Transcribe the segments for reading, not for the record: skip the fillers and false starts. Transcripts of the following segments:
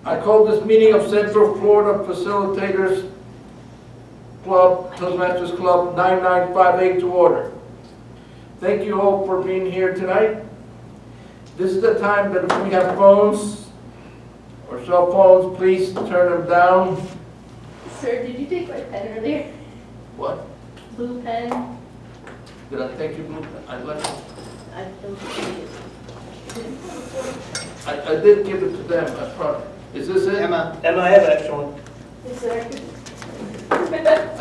I call this meeting of Central Florida Facilitators Club, Toastmasters Club 9958 to order. Thank you all for being here tonight. This is the time that if we have phones or cell phones, please turn them down. Sir, did you take my pen earlier? What? Blue pen? Did I take your blue pen? I left it. I don't see it. I did give it to them. I promise. Is this it? Emma, Emma, I have an extra one. Yes, sir.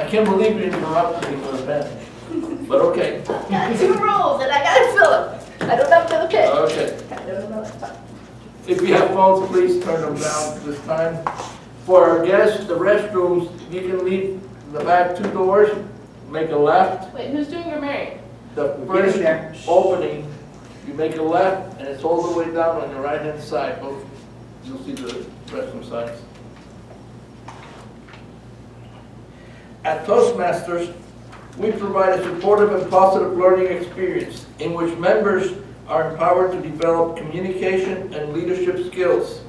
I can't believe you interrupted me for a pen. But okay. I got 2 rolls and I gotta fill them. I don't have to pen. Okay. I don't know what's up. If you have phones, please turn them down this time. For our guests, the restrooms, you can leave the back 2 doors, make a left. Wait, who's doing your married? The Get in there. first opening, you make a left, and it's all the way down on the right-hand side. Oh, you'll see the restroom signs. At Toastmasters, we provide a supportive and positive learning experience in which members are empowered to develop communication and leadership skills,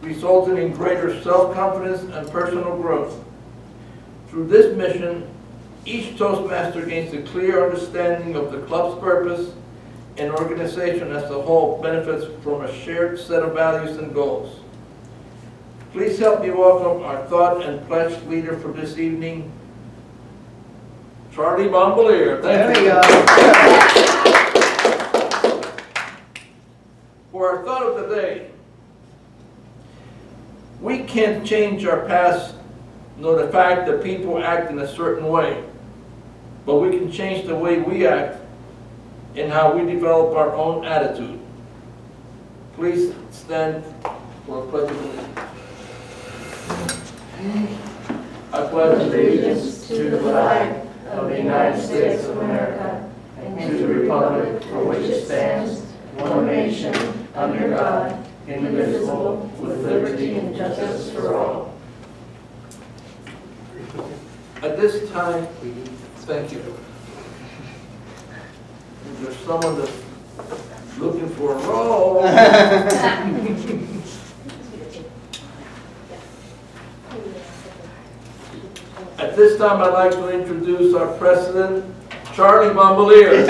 resulting in greater self-confidence and personal growth. Through this mission, each Toastmaster gains a clear understanding of the club's purpose, and organization as a whole benefits from a shared set of values and goals. Please help me welcome our thought and pledge leader for this evening, Charlie Bombalier. Thank you. there we go. For our thought of the day, we can't change our past nor the fact that people act in a certain way, but we can change the way we act and how we develop our own attitude. Please stand for a pledge of allegiance. I pledge allegiance to the flag of the United States of America and to the republic for which it stands, one nation, under God, indivisible, with liberty and justice for all. At this time, thank you. If there's someone that's looking for a role, at this time I'd like to introduce our president, Charlie Bombalier.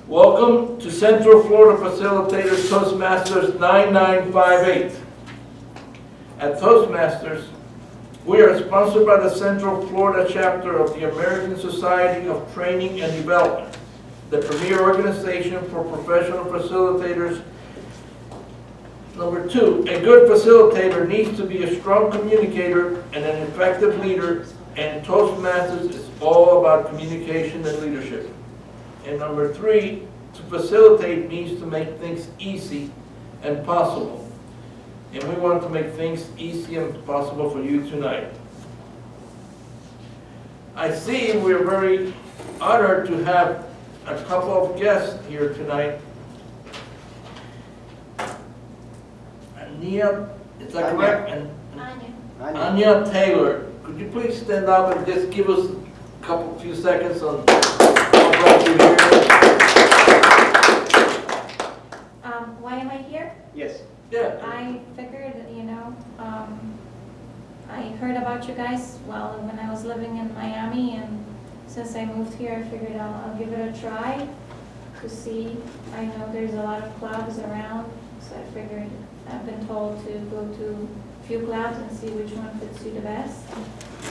Welcome to Central Florida Facilitators Toastmasters 9958. At Toastmasters, we are sponsored by the Central Florida chapter of the American Society of Training and Development, the premier organization for professional facilitators. Number 2, a good facilitator needs to be a strong communicator and an effective leader, and Toastmasters is all about communication and leadership. And number 3, to facilitate means to make things easy and possible. And we want to make things easy and possible for you tonight. I see we're very honored to have a couple of guests here tonight. Anya, is that Anya. correct? And Anya. Anya Taylor. Could you please stand up and just give us a few seconds on how glad you're here? Why am I here? Yes. Yeah. I figured, I heard about you guys, when I was living in Miami, and since I moved here, I figured I'll give it a try to see. I know there's a lot of clubs around, so I figured, I've been told to go to a few clubs and see which one fits you the best.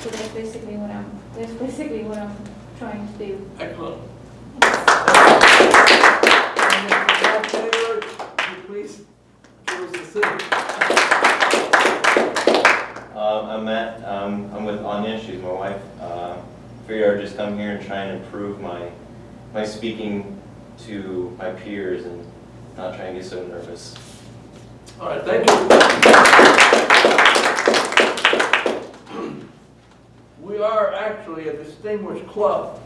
So that's basically what I'm trying to do. Excellent. Taylor, could you please give us a sit? I'm Matt. I'm with Anya. She's my wife. Figured I'd just come here and try and improve my speaking to my peers and not try and get so nervous. All right, thank you. We are actually a distinguished club.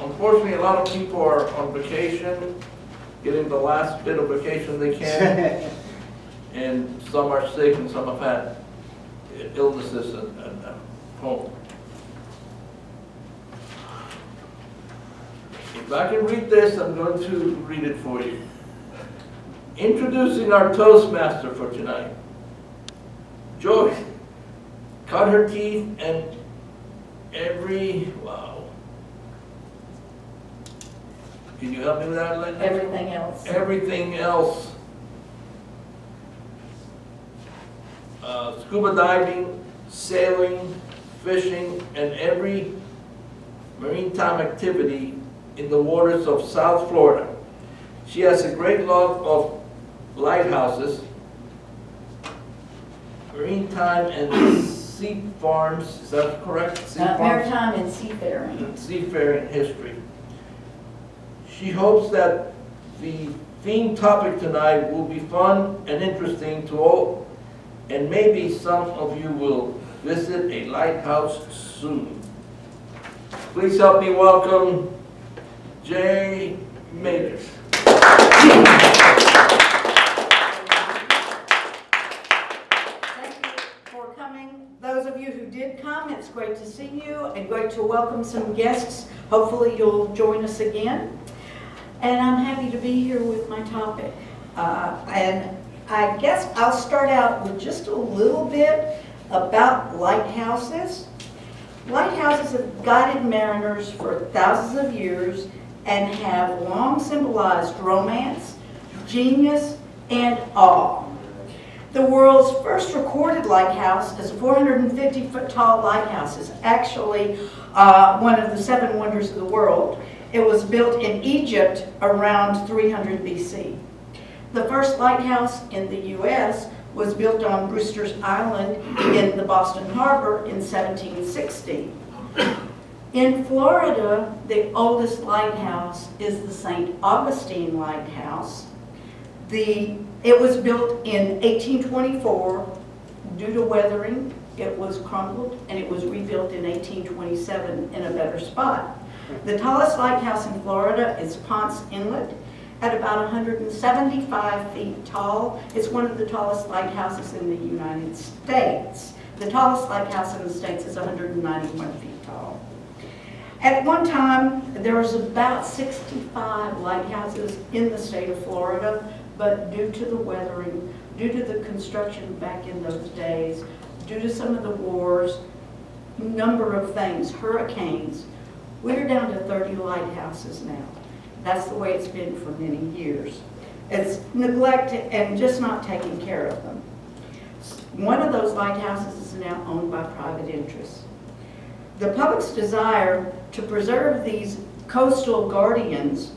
Unfortunately, a lot of people are on vacation, getting the last bit of vacation they can, and some are sick and some have had illnesses at home. If I can read this, I'm going to read it for you. Introducing our Toastmaster for tonight. Joy cut her teeth and wow. Can you help me with that, Linda? Everything else. Everything else. Scuba diving, sailing, fishing, and every maritime activity in the waters of South Florida. She has a great love of lighthouses, maritime and sea farms, is that correct? Sea farms? Maritime and seafaring. Seafaring history. She hopes that the theme topic tonight will be fun and interesting to all, and maybe some of you will visit a lighthouse soon. Please help me welcome Jaye M. Those of you who did come, it's great to see you and great to welcome some guests. Hopefully you'll join us again. And I'm happy to be here with my topic. And I guess I'll start out with just a little bit about lighthouses. Lighthouses have guided mariners for thousands of years and have long symbolized romance, genius, and awe. The world's first recorded lighthouse is a 450-foot tall lighthouse. It's actually one of the 7 wonders of the world. It was built in Egypt around 300 BC. The first lighthouse in the U.S. was built on Brewster's Island in the Boston Harbor in 1760. In Florida, the oldest lighthouse is the St. Augustine Lighthouse. It was built in 1824. Due to weathering, it was crumbled, and it was rebuilt in 1827 in a better spot. The tallest lighthouse in Florida is Ponce Inlet, at about 175 feet tall. It's one of the tallest lighthouses in the United States. The tallest lighthouse in the States is 191 feet tall. At one time, there was about 65 lighthouses in the state of Florida, but due to the weathering, due to the construction back in those days, due to some of the wars, number of things, hurricanes, we're down to 30 lighthouses now. That's the way it's been for many years. It's neglected and just not taking care of them. One of those lighthouses is now owned by private interests. The public's desire to preserve these coastal guardians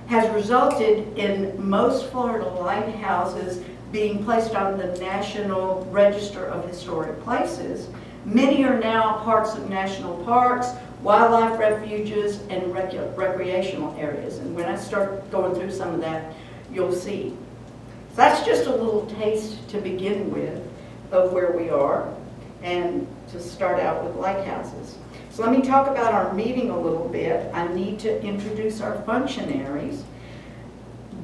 has resulted in most Florida lighthouses being placed on the National Register of Historic Places. Many are now parts of national parks, wildlife refuges, and recreational areas. And when I start going through some of that, you'll see. So that's just a little taste to begin with of where we are and to start out with lighthouses. So let me talk about our meeting a little bit. I need to introduce our functionaries.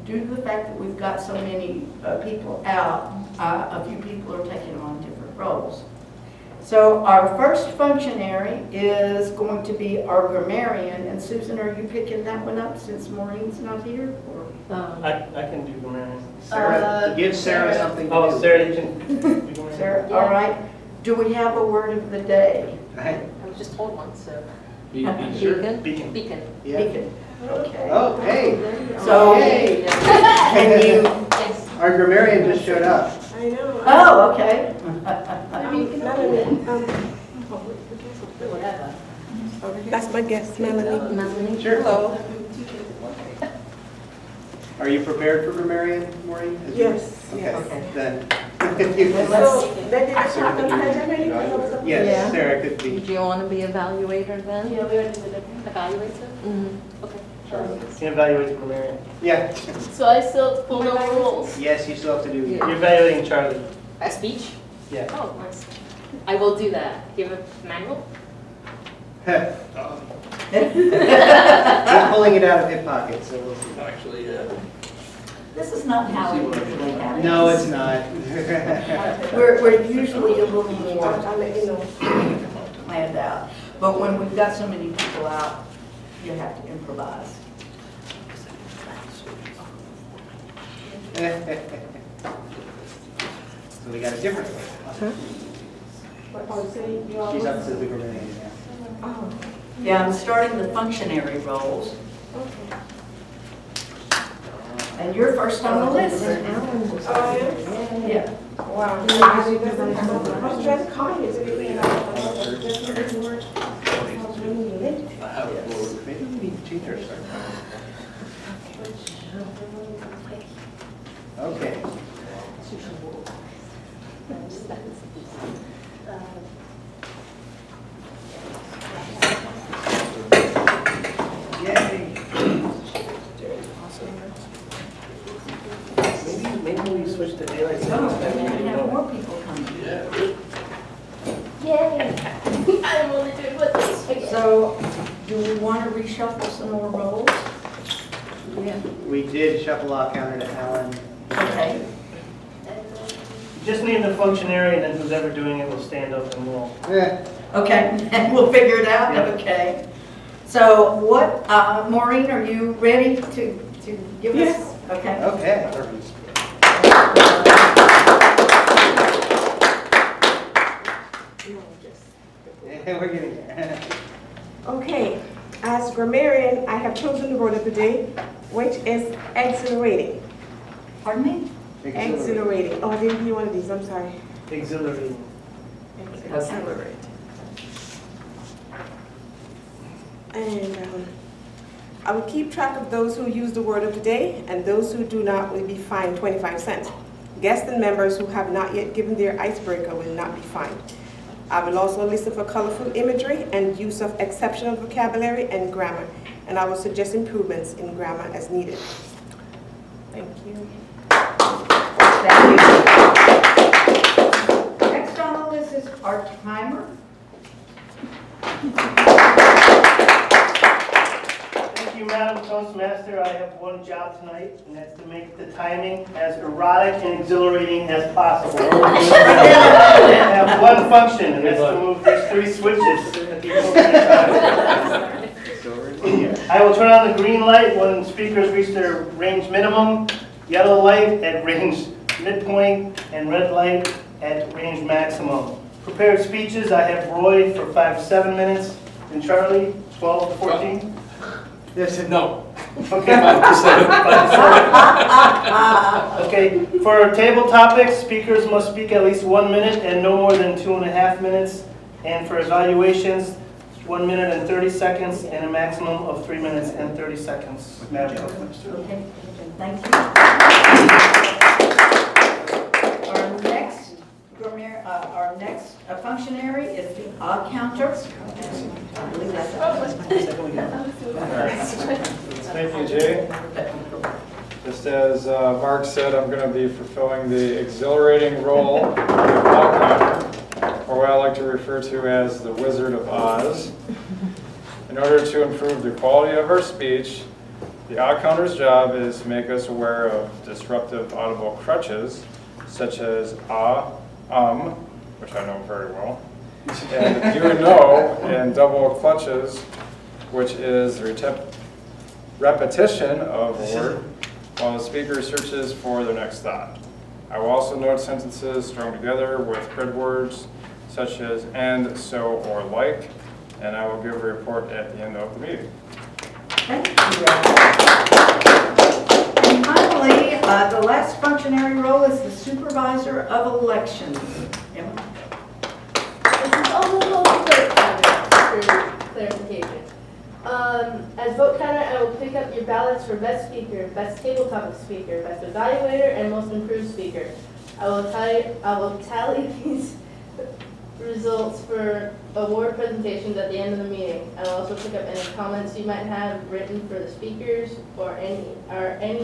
Due to the fact that we've got so many people out, a few people are taking on different roles. So our first functionary is going to be our grammarian. And Susan, are you picking that one up since Maureen's not here? Or? I can do grammarian. Sarah, give Sarah something to do. Oh, Sarah, you can do grammarian. Sarah, all right. Do we have a word of the day? Right. I was just told one, so. Sure. Beacon. Beacon. Yeah. Beacon. Okay. Oh, hey. So, Yay. can you? Yes. Our grammarian just showed up. I know. Oh, okay. Whatever. That's my guest, Melanie. Melanie. Sure. Hello. Are you prepared for grammarian, Maureen? Yes, Okay, yes. then. So, they did this happen already? Yes, Sarah could Do be. you want to be evaluator then? Yeah, we already did it. Evaluator? Okay. You can evaluate the grammarian. Yeah. So I still have to follow the rules. Yes, you still have to do. Yeah. You're evaluating Charlie. A speech? Yeah. Oh, nice. I will do that. Give a manual? He's pulling it out of his pocket, so we'll see. Actually, This is not how it usually happens. No, it's not. We're usually a little more I'll let you know. planned out. But when we've got so many people out, you have to improvise. So we got a different one. She's up to the grammarian now. Yeah, I'm starting the functionary roles. And you're first on the list. Oh, Yeah. wow. I was trying to call you. Maybe we need to change our start time. Okay. Yay. Maybe we switch to daylight No, savings we're time. gonna have more people coming. Yay. I'm only doing what this again. So, do we want to reshuffle some more roles? We did shuffle our counter to Alan. Okay. Just name the functionary, and then who's ever doing it will stand up and we'll. Okay, and we'll figure it out, Yeah. okay. So what, Maureen, are you ready to give us? Yes. Okay. Okay. Yeah, we're getting there. Okay, as grammarian, I have chosen the word of the day, which is exhilarating. Pardon me? Exhilarating. Oh, I didn't hear one of these, I'm sorry. Exhilarating. Exhilarate. And I will keep track of those who use the word of the day, and those who do not will be fined 25 cents. Guests and members who have not yet given their icebreaker will not be fined. I will also listen for colorful imagery and use of exceptional vocabulary and grammar, and I will suggest improvements in grammar as needed. Thank you. Thank you. Next on the list is our timer. Thank you, Madam Toastmaster. I have one job tonight, and that's to make the timing as erotic and exhilarating as possible. I have one function, and that's to move these 3 switches. I will turn on the green light when speakers reach their range minimum, yellow light at range midpoint, and red light at range maximum. Prepared speeches, I have Roy for 5 to 7 minutes, and Charlie, 12 to 14. Yes, No. Okay. Okay, for table topics, speakers must speak at least 1 minute and no more than 2.5 minutes. And for evaluations, 1 minute and 30 seconds and a maximum of 3 minutes and 30 seconds. Madam Toastmaster. Okay, thank you. Our next functionary is the odd counter. Thank you, Jay. Just as Mark said, I'm going to be fulfilling the exhilarating role of odd counter, or what I like to refer to as the Wizard of Oz. In order to improve the quality of our speech, the odd counter's job is to make us aware of disruptive audible crutches, such as which I know very well, and you and no, and double clutches, which is repetition of a word while the speaker searches for their next thought. I will also note sentences strung together with grid words such as and, so, or like, and I will give a report at the end of the meeting. Thank you. And finally, the last functionary role is the supervisor of elections. Emma? This is also called the vote counter for clarification. As vote counter, I will pick up your ballots for best speaker, best table topic speaker, best evaluator, and most improved speaker. I will tally these results for award presentations at the end of the meeting. I will also pick up any comments you might have written for the speakers or any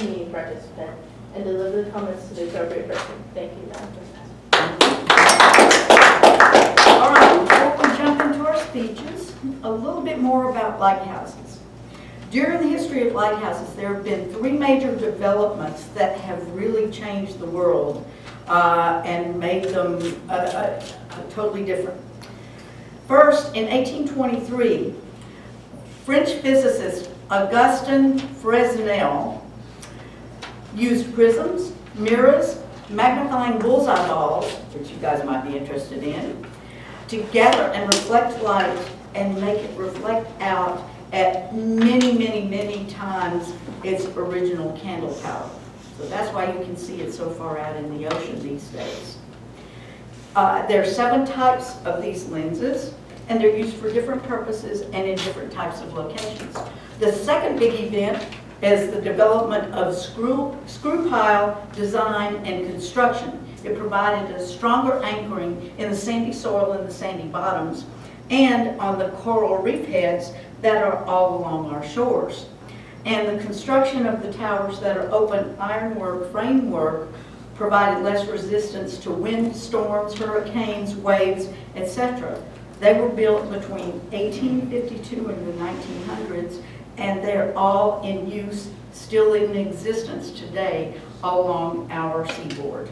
meeting participant, and deliver the comments to the appropriate person. Thank you, Madam President. All right, before we jump into our speeches, a little bit more about lighthouses. During the history of lighthouses, there have been 3 major developments that have really changed the world and made them totally different. First, in 1823, French physicist Augustin Fresnel used prisms mirrors, magnifying bullseye balls, which you guys might be interested in, to gather and reflect light and make it reflect out at many, many, many times its original candle power. So that's why you can see it so far out in the ocean these days. There are 7 types of these lenses, and they're used for different purposes and in different types of locations. The second big event is the development of screw pile design and construction. It provided a stronger anchoring in the sandy soil and the sandy bottoms and on the coral reef heads that are all along our shores. And the construction of the towers that are open ironwork framework provided less resistance to wind, storms, hurricanes, waves, etc. They were built between 1852 and the 1900s, and they're all in use, still in existence today along our seaboard.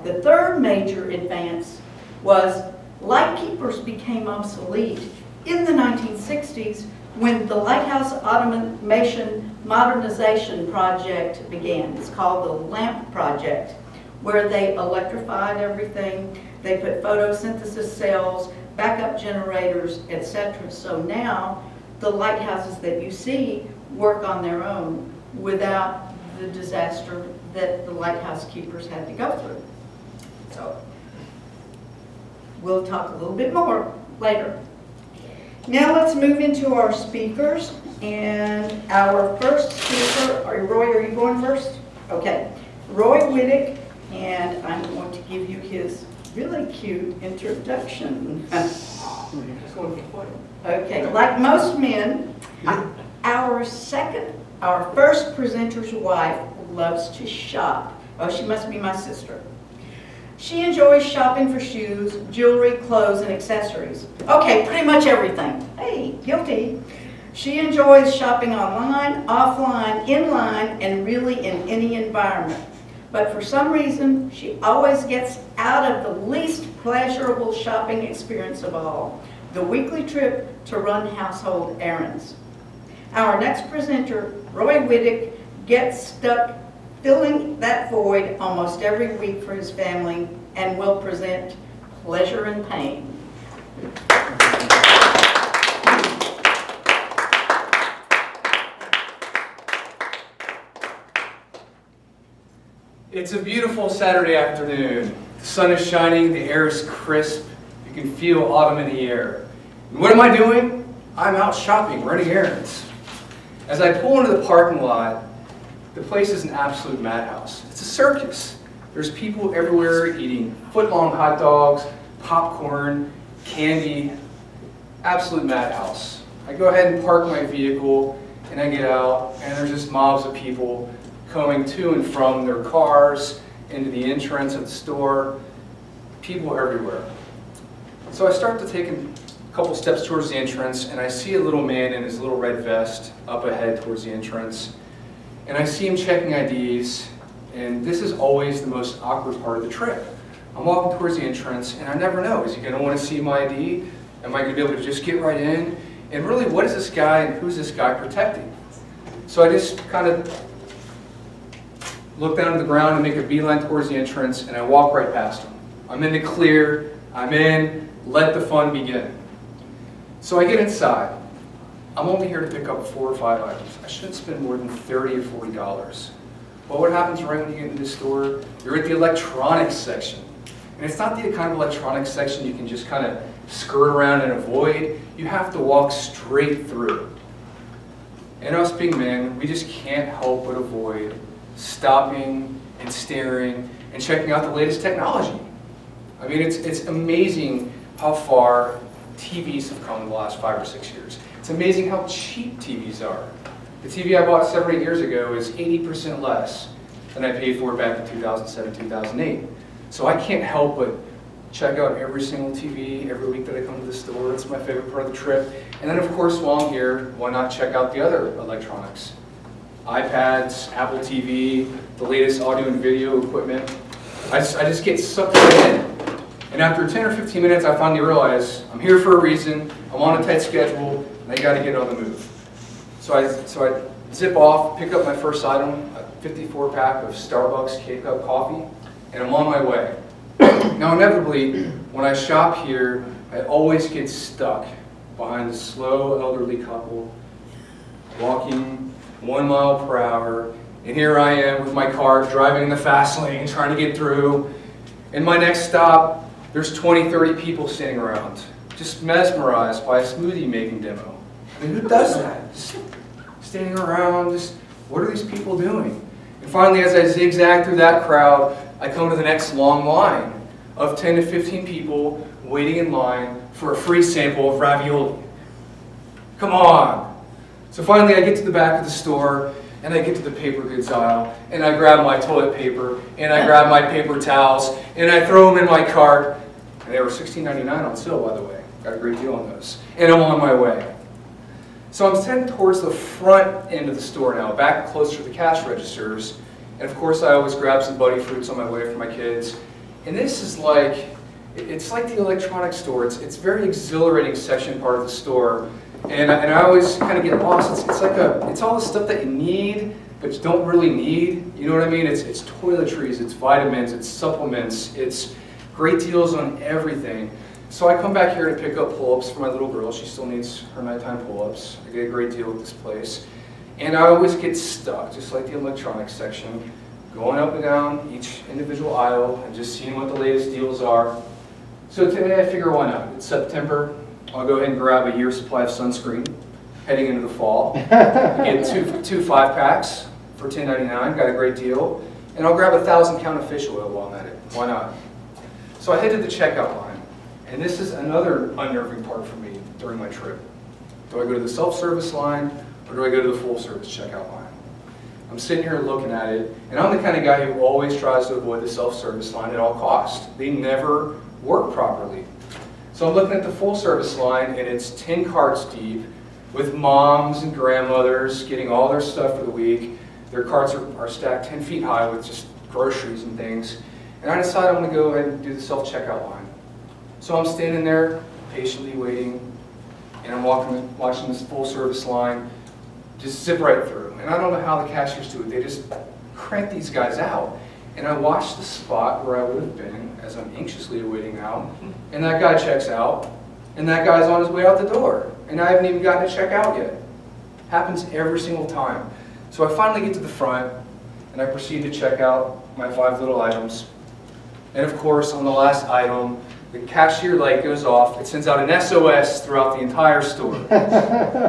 The third major advance was light keepers became obsolete in the 1960s when the Lighthouse Automation Modernization Project began. It's called the LAMP Project, where they electrified everything, they put photosynthesis cells, backup generators, etc. So now the lighthouses that you see work on their own without the disaster that the lighthouse keepers had to go through. So we'll talk a little bit more later. Now let's move into our speakers. And our first speaker, Roy, are you going first? Okay. Roy Whittick, and I'm going to give you his really cute introduction. Okay, like most men, our first presenter's wife loves to shop. Oh, she must be my sister. She enjoys shopping for shoes, jewelry, clothes, and accessories. Okay, pretty much everything. Hey, guilty. She enjoys shopping online, offline, inline, and really in any environment. But for some reason, she always gets out of the least pleasurable shopping experience of all, the weekly trip to run household errands. Our next presenter, Roy Whittick, gets stuck filling that void almost every week for his family and will present Pleasure and Pain. It's a beautiful Saturday afternoon. The sun is shining, the air is crisp, you can feel autumn in the air. And what am I doing? I'm out shopping, running errands. As I pull into the parking lot, the place is an absolute madhouse. It's a circus. There's people everywhere eating foot-long hot dogs, popcorn, candy, absolute madhouse. I go ahead and park my vehicle and I get out and there's just mobs of people coming to and from their cars into the entrance of the store, people everywhere. So I start to take a couple steps towards the entrance and I see a little man in his little red vest up ahead towards the entrance. And I see him checking IDs, and this is always the most awkward part of the trip. I'm walking towards the entrance and I never know, is he going to want to see my ID? Am I going to be able to just get right in? And really, what is this guy and who's this guy protecting? So I just kind of look down to the ground and make a beeline towards the entrance and I walk right past him. I'm in the clear, I'm in, let the fun begin. So I get inside. I'm only here to pick up 4 or 5 items. I shouldn't spend more than $30 or $40. Well, what happens right when you get into the store? You're at the electronics section. And it's not the kind of electronics section you can just kind of skirt around and avoid. You have to walk straight through. And us being men, we just can't help but avoid stopping and staring and checking out the latest technology. I mean, it's amazing how far TVs have come in the last 5 or 6 years. It's amazing how cheap TVs are. The TV I bought 7 or 8 years ago is 80% less than I paid for it back in 2007, 2008. So I can't help but check out every single TV every week that I come to the store. It's my favorite part of the trip. And then of course, while I'm here, why not check out the other electronics? iPads, Apple TV, the latest audio and video equipment. I just get sucked right in. And after 10 or 15 minutes, I finally realize I'm here for a reason, I'm on a tight schedule, and I gotta get on the move. So I zip off, pick up my first item, 54-pack of Starbucks K-Cup coffee, and I'm on my way. Now, inevitably, when I shop here, I always get stuck behind the slow elderly couple walking 1 mile per hour, and here I am with my car driving in the fast lane trying to get through. And my next stop, there's 20, 30 people standing around, just mesmerized by a smoothie making demo. I mean, who does that? Just standing around, just what are these people doing? And finally, as I zigzag through that crowd, I come to the next long line of 10 to 15 people waiting in line for a free sample of ravioli. Come on. So finally I get to the back of the store and I get to the paper goods aisle and I grab my toilet paper and I grab my paper towels and I throw them in my cart. And they were $16.99 on sale, by the way. Got a great deal on those. And I'm on my way. So I'm heading towards the front end of the store now, back closer to the cash registers. And of course I always grab some Buddy Fruits on my way for my kids. And this is like, it's like the electronics store. It's a very exhilarating section part of the store. And I always kind of get lost. It's all the stuff that you need, but you don't really need. You know what I mean? It's toiletries, it's vitamins, it's supplements, it's great deals on everything. So I come back here to pick up pull-ups for my little girl. She still needs her nighttime pull-ups. I get a great deal at this place. And I always get stuck, just like the electronics section, going up and down each individual aisle and just seeing what the latest deals are. So today I figure, why not? It's September. I'll go ahead and grab a year's supply of sunscreen heading into the fall. Get two 5-packs for $10.99, got a great deal. And I'll grab 1,000 count of fish oil while I'm at it. Why not? So I head to the checkout line. And this is another unnerving part for me during my trip. Do I go to the self-service line or do I go to the full-service checkout line? I'm sitting here looking at it, and I'm the kind of guy who always tries to avoid the self-service line at all costs. They never work properly. So I'm looking at the full-service line, and it's 10 carts deep with moms and grandmothers getting all their stuff for the week. Their carts are stacked 10 feet high with just groceries and things. And I decide I'm going to go ahead and do the self-checkout line. So I'm standing there patiently waiting, and I'm watching this full-service line just zip right through. And I don't know how the cashiers do it. They just crank these guys out. And I watch the spot where I would have been as I'm anxiously awaiting out, and that guy checks out, and that guy's on his way out the door, and I haven't even gotten to check out yet. Happens every single time. So I finally get to the front, and I proceed to check out my 5 little items. And of course, on the last item, the cashier light goes off. It sends out an SOS throughout the entire store,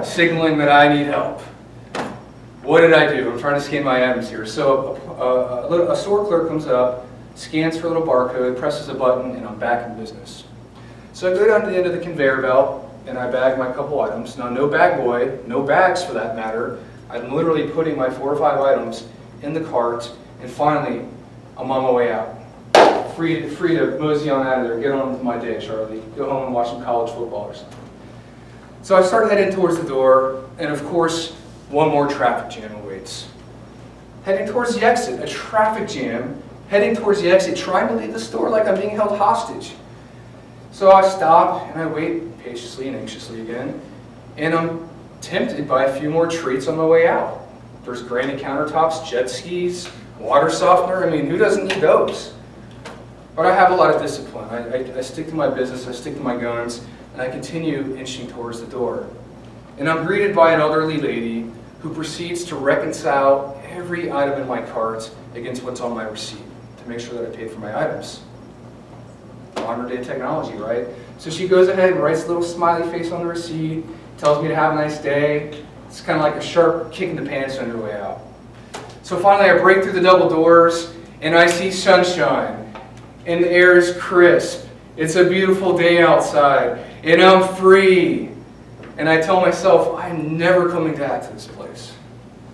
signaling that I need help. What did I do? I'm trying to scan my items here. So a store clerk comes up, scans her little barcode, presses a button, and I'm back in business. So I go down to the end of the conveyor belt, and I bag my couple items. Now, no bag boy, no bags for that matter. I'm literally putting my 4 or 5 items in the cart, and finally, I'm on my way out. Free to mosey on out of there, get on with my day, Charlie. Go home and watch some college football or something. So I start heading towards the door, and of course, one more traffic jam awaits. Heading towards the exit, a traffic jam, heading towards the exit, trying to leave the store like I'm being held hostage. So I stop, and I wait patiently and anxiously again, and I'm tempted by a few more treats on my way out. There's granite countertops, jet skis, water softener. I mean, who doesn't need those? But I have a lot of discipline. I stick to my business, I stick to my guns, and I continue inching towards the door. And I'm greeted by an elderly lady who proceeds to reconcile every item in my cart against what's on my receipt to make sure that I paid for my items. Modern day technology, right? So she goes ahead and writes a little smiley face on the receipt, tells me to have a nice day. It's kind of like a sharp kick in the pants on your way out. So finally I break through the double doors and I see sunshine and the air is crisp. It's a beautiful day outside and I'm free. And I tell myself, I'm never coming back to this place.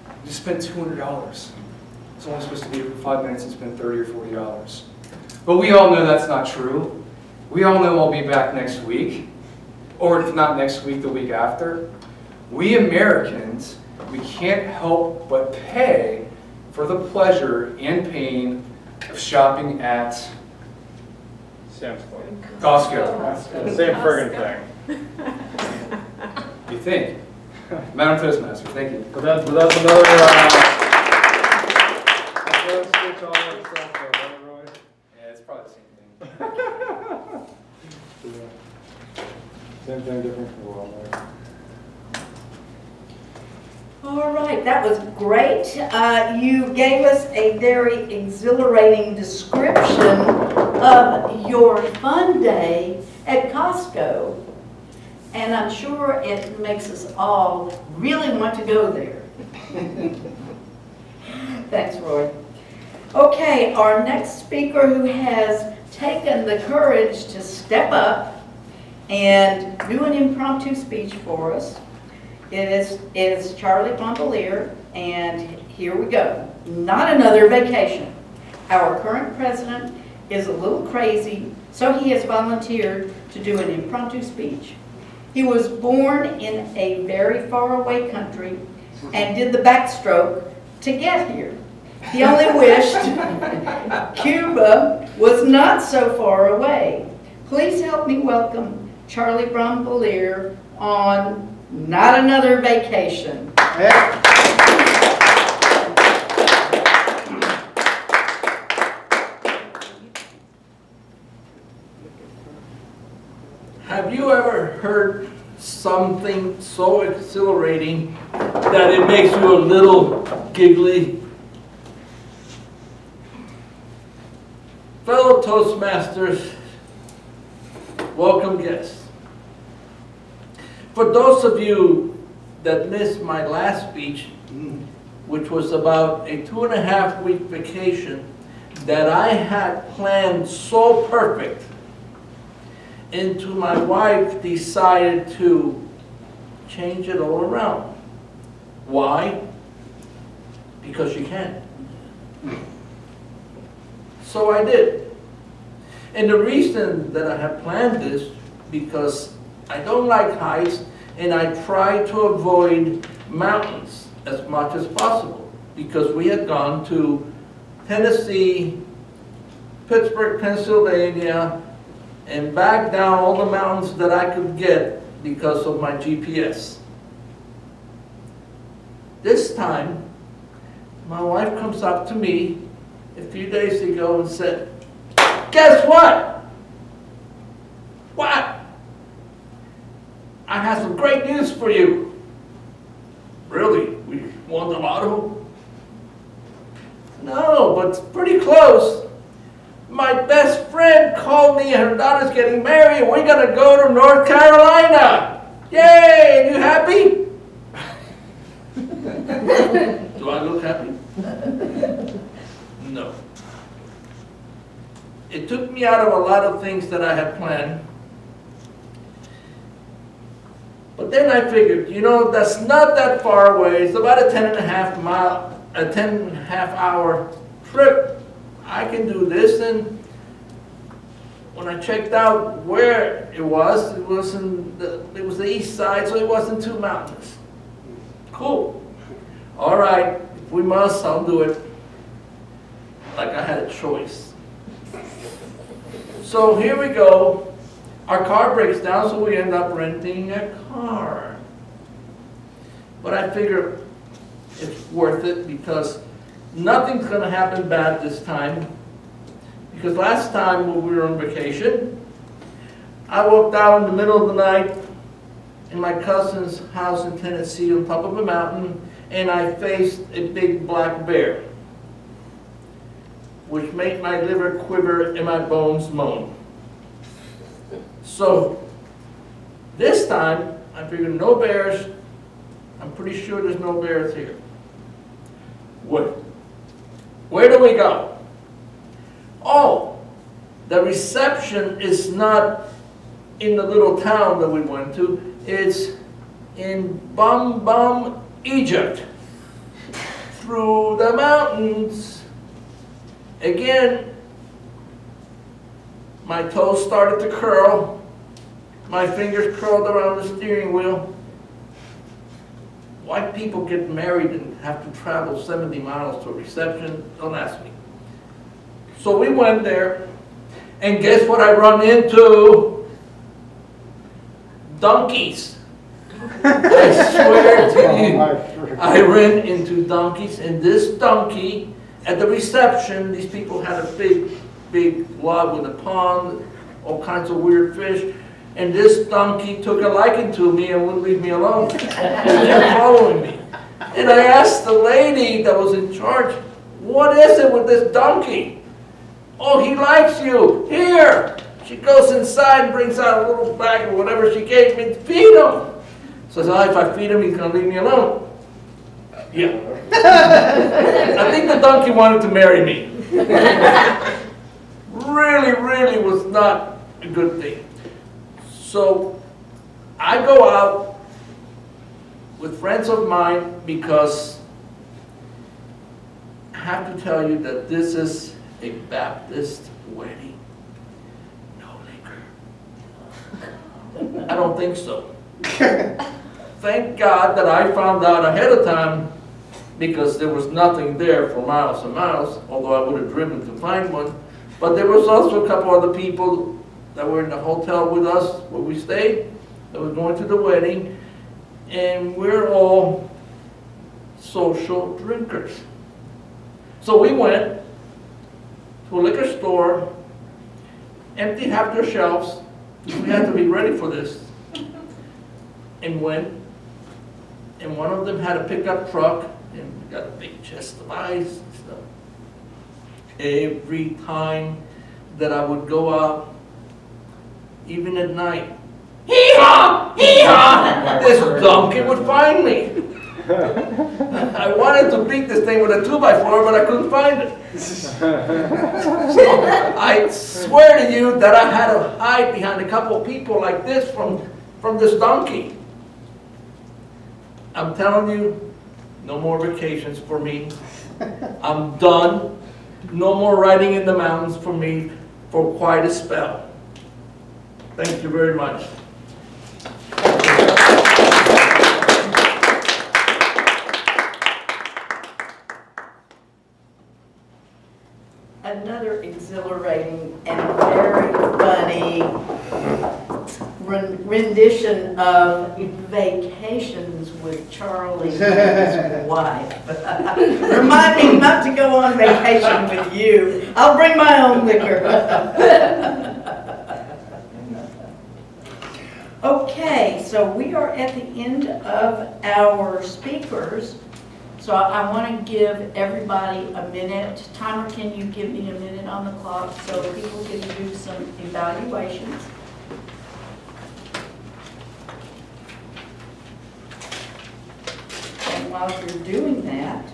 I just spent $200. It's only supposed to be for 5 minutes and spend $30 or $40. But we all know that's not true. We all know I'll be back next week. Or if not next week, the week after. We Americans, we can't help but pay for the pleasure and pain of shopping at Sam's Club. Costco. Same friggin' thing. You think? Madam Toastmaster, thank you. But that's another. to all himself, though, right, Roy? Yeah, it's probably the same thing. Yeah. Same thing, different world, right? All right, that was great. You gave us a very exhilarating description of your fun day at Costco. And I'm sure it makes us all really want to go there. Thanks, Roy. Okay, our next speaker who has taken the courage to step up and do an impromptu speech for us is Charlie Bombalier, and here we go. Not another vacation. Our current president is a little crazy, so he has volunteered to do an impromptu speech. He was born in a very faraway country and did the backstroke to get here. He only wished Cuba was not so far away. Please help me welcome Charlie Bombalier on Not Another Vacation. Have you ever heard something so exhilarating that it makes you a little giggly? Fellow Toastmasters, welcome guests. For those of you that missed my last speech, which was about a 2.5-week vacation that I had planned so perfect, until my wife decided to change it all around. Why? Because she can. So I did. And the reason that I have planned this, because I don't like heights and I try to avoid mountains as much as possible, because we had gone to Tennessee, Pittsburgh, Pennsylvania, and back down all the mountains that I could get because of my GPS. This time, my wife comes up to me a few days ago and said, "Guess what? What? I have some great news for you." "Really? We won the lotto?" "No, but it's pretty close. My best friend called me and her daughter's getting married and we're gonna go to North Carolina. Yay, and you happy?" Do I look happy? No. It took me out of a lot of things that I had planned. But then I figured, you know, that's not that far away. It's about a 10.5 hour trip. I can do this. And when I checked out where it was the east side, so it wasn't too mountainous. Cool. All right, if we must, I'll do it. Like I had a choice. So here we go. Our car breaks down, so we end up renting a car. But I figure it's worth it because nothing's going to happen bad this time. Because last time when we were on vacation, I walked out in the middle of the night in my cousin's house in Tennessee on top of a mountain, and I faced a big black bear, which made my liver quiver and my bones moan. So this time, I figured no bears. I'm pretty sure there's no bears here. Where do we go? Oh, the reception is not in the little town that we went to. It's in Bum, Egypt. Through the mountains. Again, my toes started to curl. My fingers curled around the steering wheel. Why people get married and have to travel 70 miles to a reception, don't ask me. So we went there, and guess what I run into? Donkeys. I swear to you, I ran into donkeys, and this donkey At the reception, these people had a big log with a pond, all kinds of weird fish. And this donkey took a liking to me and wouldn't leave me alone. He kept following me. And I asked the lady that was in charge, what is it with this donkey? Oh, he likes you. Here. She goes inside and brings out a little bag or whatever she gave me to feed him. So I said, if I feed him, he's going to leave me alone. Yeah. I think the donkey wanted to marry me. Really was not a good thing. So I go out with friends of mine because I have to tell you that this is a Baptist wedding. No liquor. I don't think so. Thank God that I found out ahead of time, because there was nothing there for miles and miles, although I would have driven to find one. But there was also a couple other people that were in the hotel with us where we stayed, that were going to the wedding, and we're all social drinkers. So we went to a liquor store, emptied half their shelves, we had to be ready for this, and went, and one of them had a pickup truck, and we got a big chest of ice and stuff. Every time that I would go out, even at night, hee-haw, hee-haw, this donkey would find me. I wanted to beat this thing with a 2x4, but I couldn't find it. So I swear to you that I had to hide behind a couple of people like this from this donkey. I'm telling you, no more vacations for me. I'm done. No more riding in the mountains for me for quite a spell. Thank you very much. Another exhilarating and very funny rendition of Vacations with Charlie and his wife. Remind me not to go on vacation with you. I'll bring my own liquor. Okay, so we are at the end of our speakers. So I want to give everybody a minute. Timer, can you give me a minute on the clock so people can do some evaluations? And while you're doing that,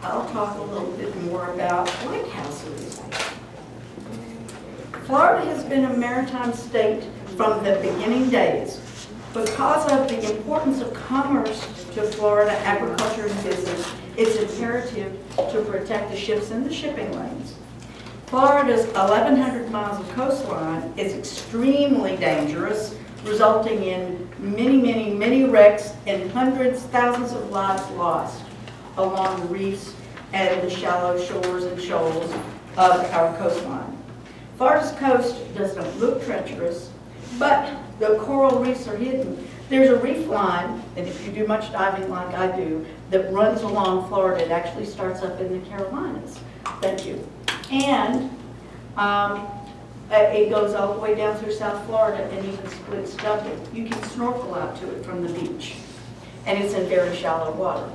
I'll talk a little bit more about lighthouses. Florida has been a maritime state from the beginning days. Because of the importance of commerce to Florida agriculture and business, it's imperative to protect the ships in the shipping lanes. Florida's 1,100 miles of coastline is extremely dangerous, resulting in many wrecks and hundreds, thousands of lives lost along the reefs and the shallow shores and shoals of our coastline. Florida's coast doesn't look treacherous, but the coral reefs are hidden. There's a reef line, and if you do much diving like I do, that runs along Florida. It actually starts up in the Carolinas. Thank you. And it goes all the way down through South Florida and even splits double. You can snorkel out to it from the beach, and it's in very shallow water.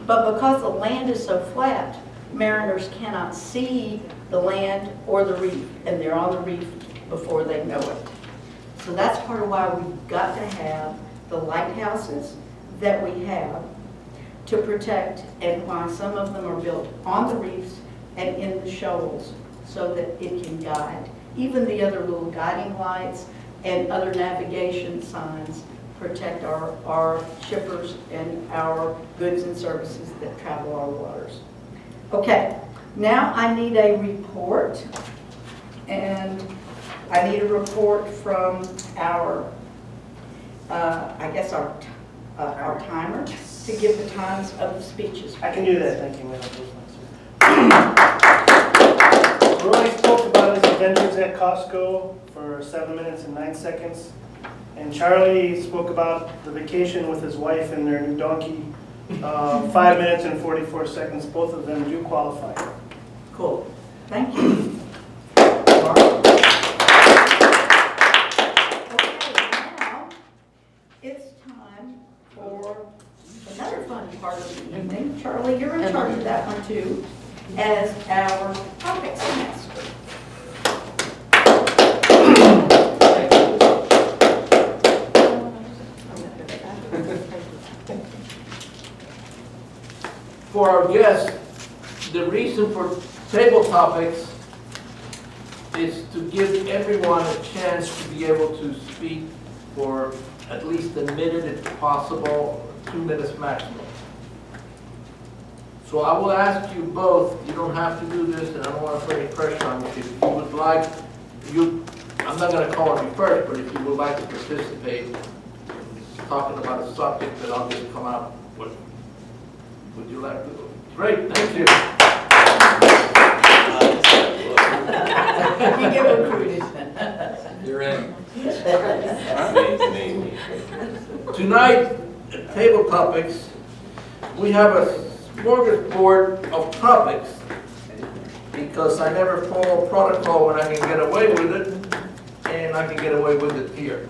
But because the land is so flat, mariners cannot see the land or the reef, and they're on the reef before they know it. So that's part of why we've got to have the lighthouses that we have to protect, and why some of them are built on the reefs and in the shoals so that it can guide. Even the other little guiding lights and other navigation signs protect our shippers and our goods and services that travel our waters. Okay, now I need a report, and I need a report from our, I guess our timer to give the times of the speeches. I can do that, thank you, Madam Toastmaster. Roy spoke about his adventures at Costco for 7 minutes and 9 seconds. And Charlie spoke about the vacation with his wife and their new donkey. 5 minutes and 44 seconds, both of them do qualify. Cool. Thank you. It's time for another fun part of the evening. Charlie, you're in charge of that one too, as our topics master. For our guests, the reason for table topics is to give everyone a chance to be able to speak for at least a minute if possible, 2 minutes maximum. So I will ask you both, you don't have to do this and I don't want to put any pressure on you. If you would like, I'm not going to call on you first, but if you would like to participate in talking about a subject that I'll just come out with. Would you like to? Great, thank you. You get recruited. You're in. Tonight, at Table Topics, we have a smorgasbord of topics because I never follow protocol when I can get away with it, and I can get away with it here.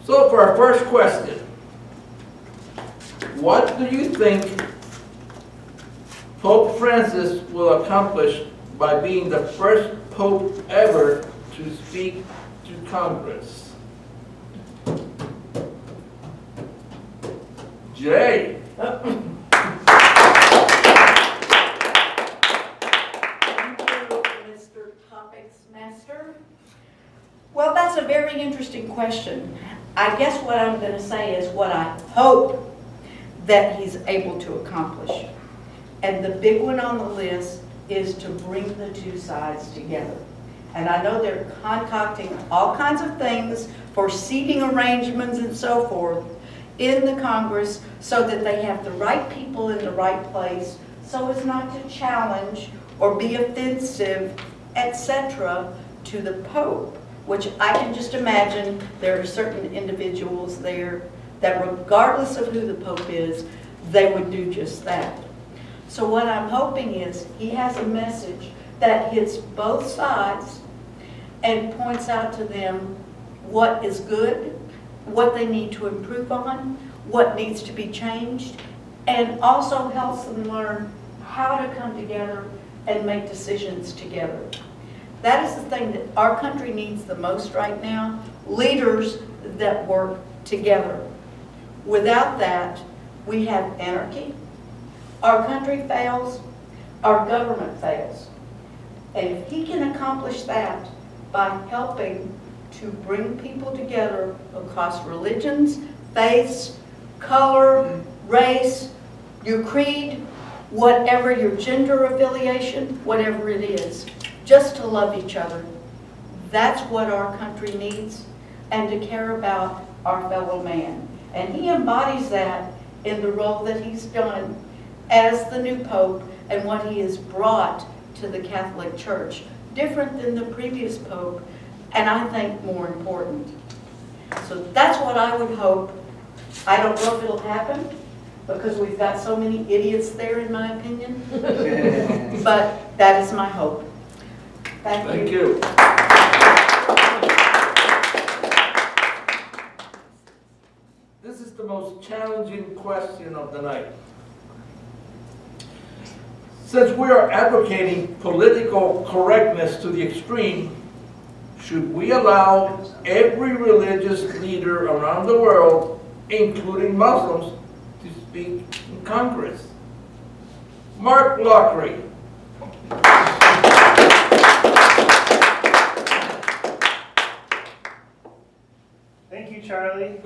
So for our first question, what do you think Pope Francis will accomplish by being the first Pope ever to speak to Congress? Jay. Thank you, Mr. Topics Master. Well, that's a very interesting question. I guess what I'm going to say is what I hope that he's able to accomplish. And the big one on the list is to bring the two sides together. And I know they're concocting all kinds of things for seating arrangements and so forth in the Congress so that they have the right people in the right place so as not to challenge or be offensive, etc., to the Pope, which I can just imagine there are certain individuals there that regardless of who the Pope is, they would do just that. So what I'm hoping is he has a message that hits both sides and points out to them what is good, what they need to improve on, what needs to be changed, and also helps them learn how to come together and make decisions together. That is the thing that our country needs the most right now, leaders that work together. Without that, we have anarchy, our country fails, our government fails. And if he can accomplish that by helping to bring people together across religions, faiths, color, race, your creed, whatever your gender affiliation, whatever it is, just to love each other. That's what our country needs, and to care about our fellow man. And he embodies that in the role that he's done as the new Pope and what he has brought to the Catholic Church, different than the previous Pope, and I think more important. So that's what I would hope. I don't know if it'll happen, because we've got so many idiots there, in my opinion, but that is my hope. Thank you. This is the most challenging question of the night. Since we are advocating political correctness to the extreme, should we allow every religious leader around the world, including Muslims, to speak in Congress? Mark Lockery. Thank you, Charlie.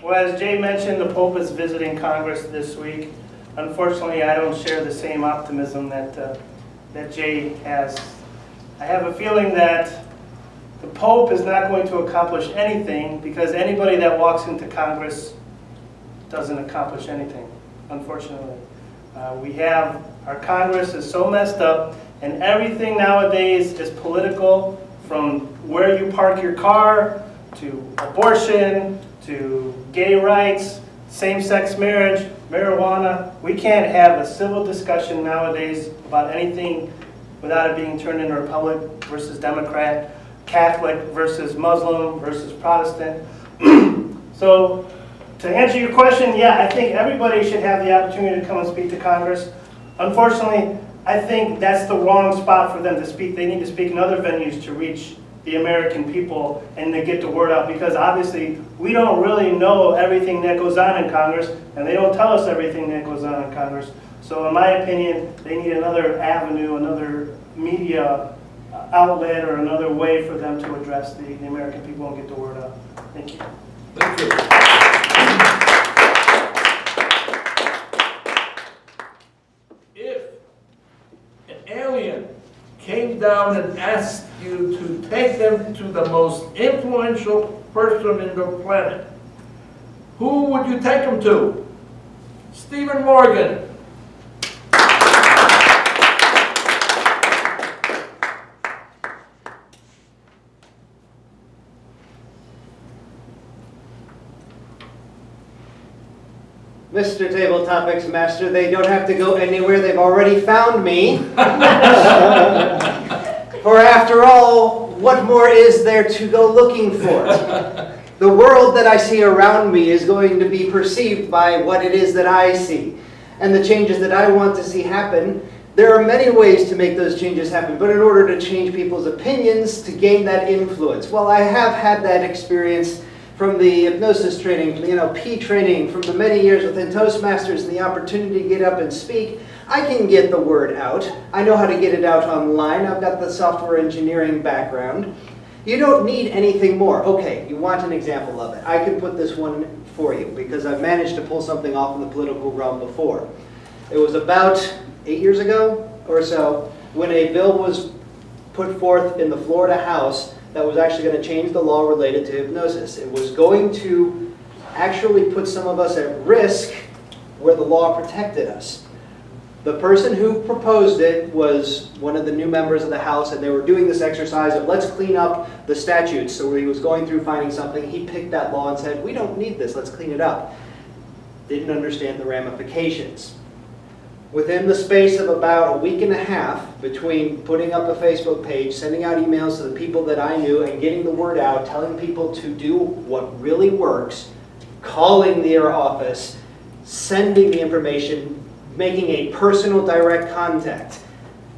Well, as Jay mentioned, the Pope is visiting Congress this week. Unfortunately, I don't share the same optimism that Jay has. I have a feeling that the Pope is not going to accomplish anything because anybody that walks into Congress doesn't accomplish anything, unfortunately. Our Congress is so messed up, and everything nowadays is political from where you park your car, to abortion, to gay rights, same-sex marriage, marijuana. We can't have a civil discussion nowadays about anything without it being turned into Republican versus Democrat, Catholic versus Muslim versus Protestant. So to answer your question, yeah, I think everybody should have the opportunity to come and speak to Congress. Unfortunately, I think that's the wrong spot for them to speak. They need to speak in other venues to reach the American people and to get the word out, because obviously we don't really know everything that goes on in Congress, and they don't tell us everything that goes on in Congress. So in my opinion, they need another avenue, another media outlet, or another way for them to address the American people and get the word out. Thank you. Thank you. If an alien came down and asked you to take them to the most influential person in the planet, who would you take them to? Stephen Morgan. Mr. Table Topics Master, they don't have to go anywhere. They've already found me. For after all, what more is there to go looking for? The world that I see around me is going to be perceived by what it is that I see. And the changes that I want to see happen, there are many ways to make those changes happen, but in order to change people's opinions, to gain that influence. Well, I have had that experience from the hypnosis training, from the NLP training, from the many years within Toastmasters and the opportunity to get up and speak. I can get the word out. I know how to get it out online. I've got the software engineering background. You don't need anything more. Okay, you want an example of it. I can put this one for you because I've managed to pull something off in the political realm before. It was about 8 years ago or so when a bill was put forth in the Florida House that was actually going to change the law related to hypnosis. It was going to actually put some of us at risk where the law protected us. The person who proposed it was one of the new members of the House, and they were doing this exercise of let's clean up the statutes. So he was going through finding something, he picked that law and said, we don't need this, let's clean it up. Didn't understand the ramifications. Within the space of about a week and a half between putting up a Facebook page, sending out emails to the people that I knew, and getting the word out, telling people to do what really works, calling their office, sending the information, making a personal direct contact.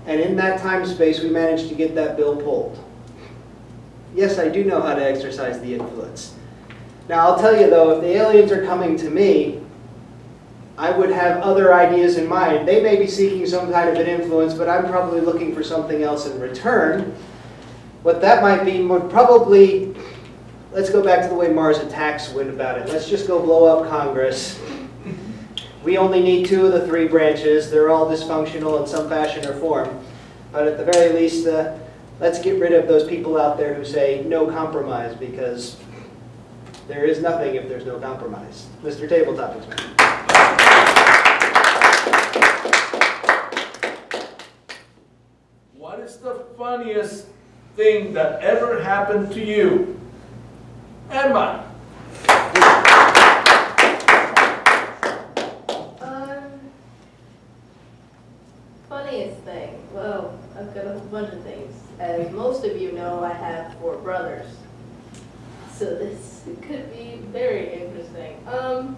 And in that time space, we managed to get that bill pulled. Yes, I do know how to exercise the influence. Now, I'll tell you though, if the aliens are coming to me, I would have other ideas in mind. They may be seeking some kind of an influence, but I'm probably looking for something else in return. What that might be would probably, let's go back to the way Mars Attacks went about it. Let's just go blow up Congress. We only need 2 of the 3 branches. They're all dysfunctional in some fashion or form. But at the very least, let's get rid of those people out there who say no compromise, because there is nothing if there's no compromise. Mr. Table Topics Man. What is the funniest thing that ever happened to you? Emma. Funniest thing? Well, I've got a whole bunch of things. As most of you know, I have 4 brothers. So this could be very interesting. Okay.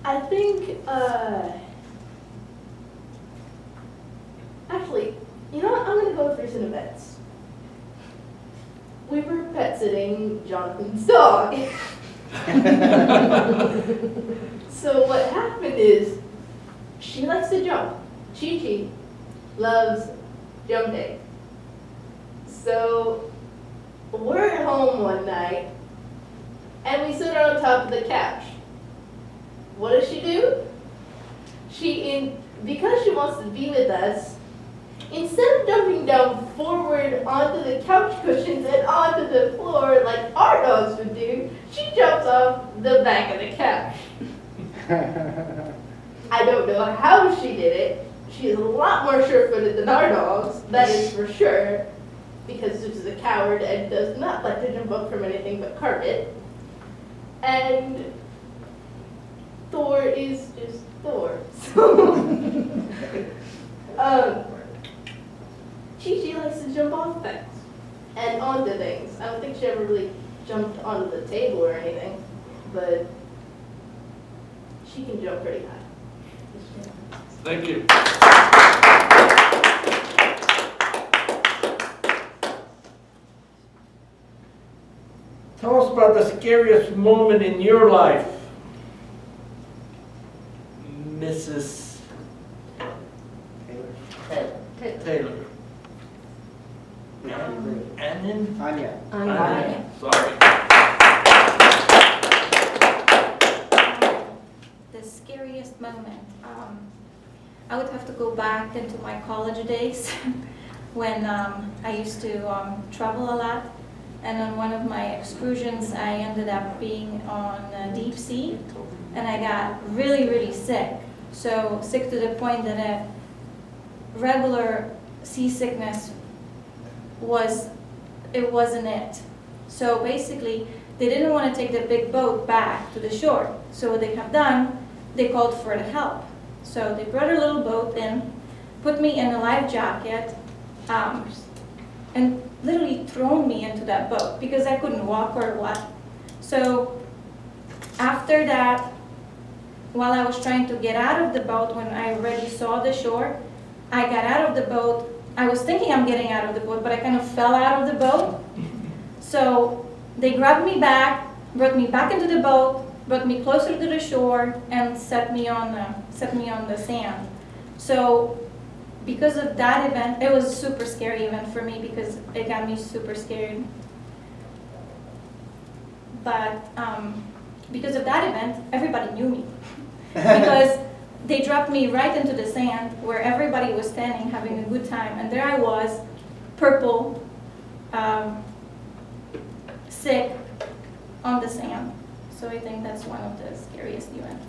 I think, actually, you know what? I'm going to go through some events. We were pet sitting Jonathan's dog. So what happened is, she likes to jump. Chi-Chi loves jumping. So we're at home one night, and we sit on top of the couch. What does she do? Because she wants to be with us, Instead of jumping down forward onto the couch cushions and onto the floor like our dogs would do, she jumps off the back of the couch. I don't know how she did it. She is a lot more sure-footed than our dogs, that is for sure, because she's a coward and does not like to jump up from anything but carpet. And Thor is just Thor. So, Chi likes to jump off things and onto things. I don't think she ever really jumped onto the table or anything, but she can jump pretty high. Thank you. Tell us about the scariest moment in your life, Mrs. Taylor. Anya? Anya. Sorry. The scariest moment. I would have to go back into my college days when I used to travel a lot. And on one of my excursions, I ended up being on deep sea, and I got really, really sick. So sick to the point that a regular seasickness wasn't it. So basically, they didn't want to take the big boat back to the shore. So what they have done, they called for the help. So they brought a little boat in, put me in a life jacket, and literally thrown me into that boat because I couldn't walk or what. So after that, while I was trying to get out of the boat, when I already saw the shore, I got out of the boat. I was thinking I'm getting out of the boat, but I kind of fell out of the boat. So they grabbed me back, brought me back into the boat, brought me closer to the shore, and set me on the sand. So because of that event, it was a super scary event for me because it got me super scared. But because of that event, everybody knew me. Because they dropped me right into the sand where everybody was standing having a good time. And there I was, purple, sick, on the sand. So I think that's one of the scariest events.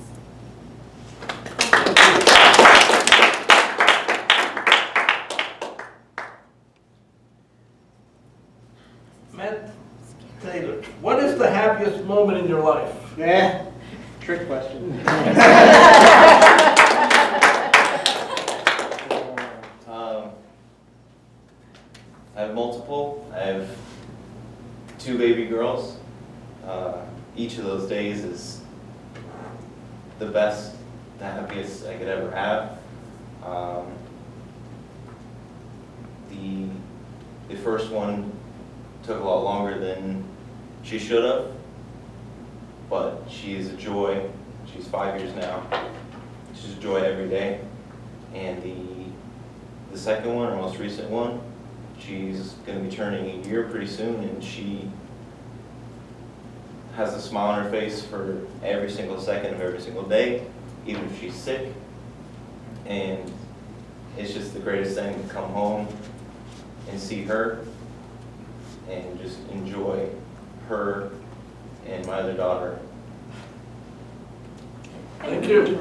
Matt Taylor, what is the happiest moment in your life? Yeah, trick question. I have multiple. I have 2 baby girls. Each of those days is the best, the happiest I could ever have. The first one took a lot longer than she should have, but she is a joy. She's 5 years now. She's a joy every day. And the second one, or most recent one, she's going to be turning a year pretty soon, and she has a smile on her face for every single second of every single day, even if she's sick. And it's just the greatest thing to come home and see her and just enjoy her and my other daughter. Thank you. And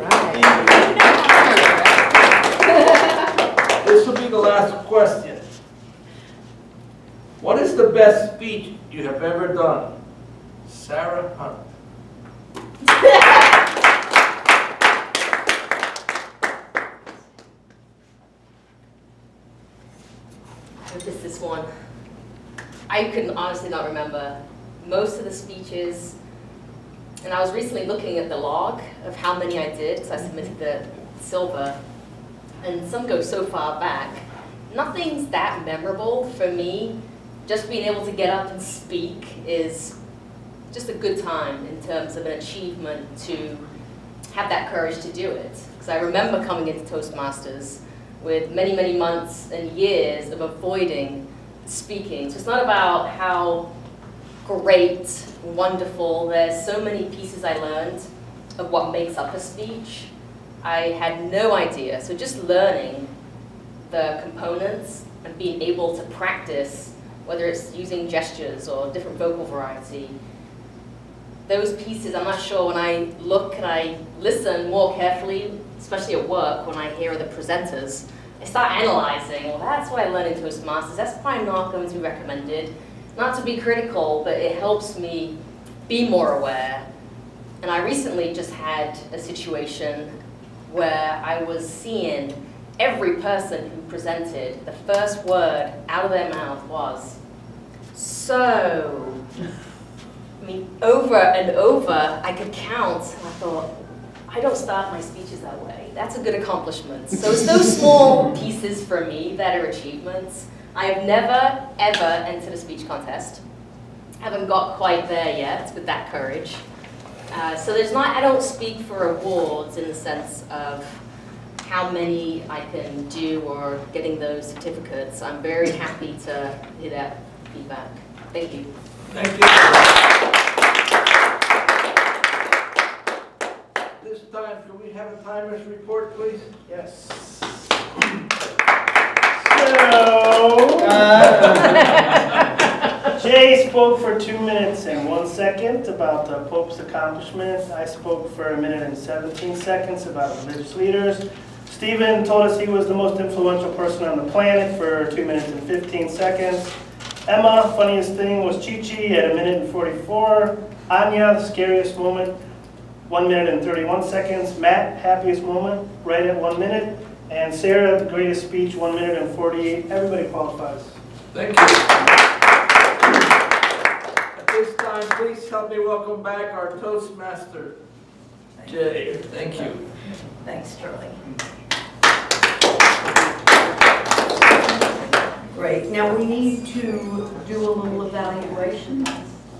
This will be the last question. What is the best speech you have ever done? Sarah Hunt. This one. I could honestly not remember most of the speeches, and I was recently looking at the log of how many I did, because I submitted the silver, and some go so far back. Nothing's that memorable for me. Just being able to get up and speak is just a good time in terms of an achievement to have that courage to do it. Because I remember coming into Toastmasters with many, many months and years of avoiding speaking. So it's not about how great, wonderful, there's so many pieces I learned of what makes up a speech. I had no idea. So just learning the components and being able to practice, whether it's using gestures or different vocal variety, those pieces, I'm not sure when I look and I listen more carefully, especially at work when I hear the presenters, I start analyzing, well, that's why I learned in Toastmasters, that's probably not going to be recommended. Not to be critical, but it helps me be more aware. And I recently just had a situation where I was seeing every person who presented, the first word out of their mouth was, so. I mean, over and over, I could count, and I thought, I don't start my speeches that way. That's a good accomplishment. So it's those small pieces for me that are achievements. I have never, ever entered a speech contest. Haven't got quite there yet with that courage. So there's not, I don't speak for awards in the sense of how many I can do or getting those certificates. I'm very happy to hear that feedback. Thank you. Thank you. This time, can we have a timer's report, please? Yes. Jay spoke for 2 minutes and 1 second about the Pope's accomplishment. I spoke for 1 minute and 17 seconds about religious leaders. Stephen told us he was the most influential person on the planet for 2 minutes and 15 seconds. Emma, funniest thing was Chi-Chi at 1 minute and 44. Anya, the scariest moment, 1 minute and 31 seconds. Matt, happiest moment, right at 1 minute. And Sarah, the greatest speech, 1 minute and 48. Everybody qualifies. Thank you. At this time, please help me welcome back our Toastmaster, Jay. Thank you. Thanks, Charlie. Great. Now we need to do a little evaluation.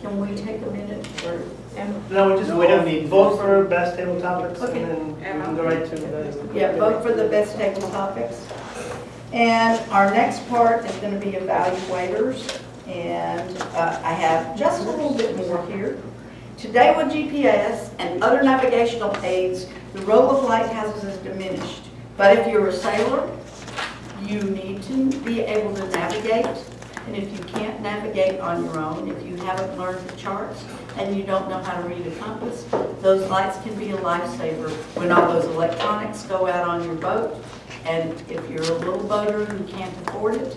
Can we take a minute for Emma? No, we just No, we don't need vote for best table topics, Okay. and then we can go right to the... Yeah, vote for the best table topics. And our next part is going to be evaluators. And I have just a little bit more here. Today with GPS and other navigational aids, the role of lighthouses is diminished. But if you're a sailor, you need to be able to navigate. And if you can't navigate on your own, if you haven't learned the charts and you don't know how to read a compass, those lights can be a lifesaver when all those electronics go out on your boat. And if you're a little boater who can't afford it,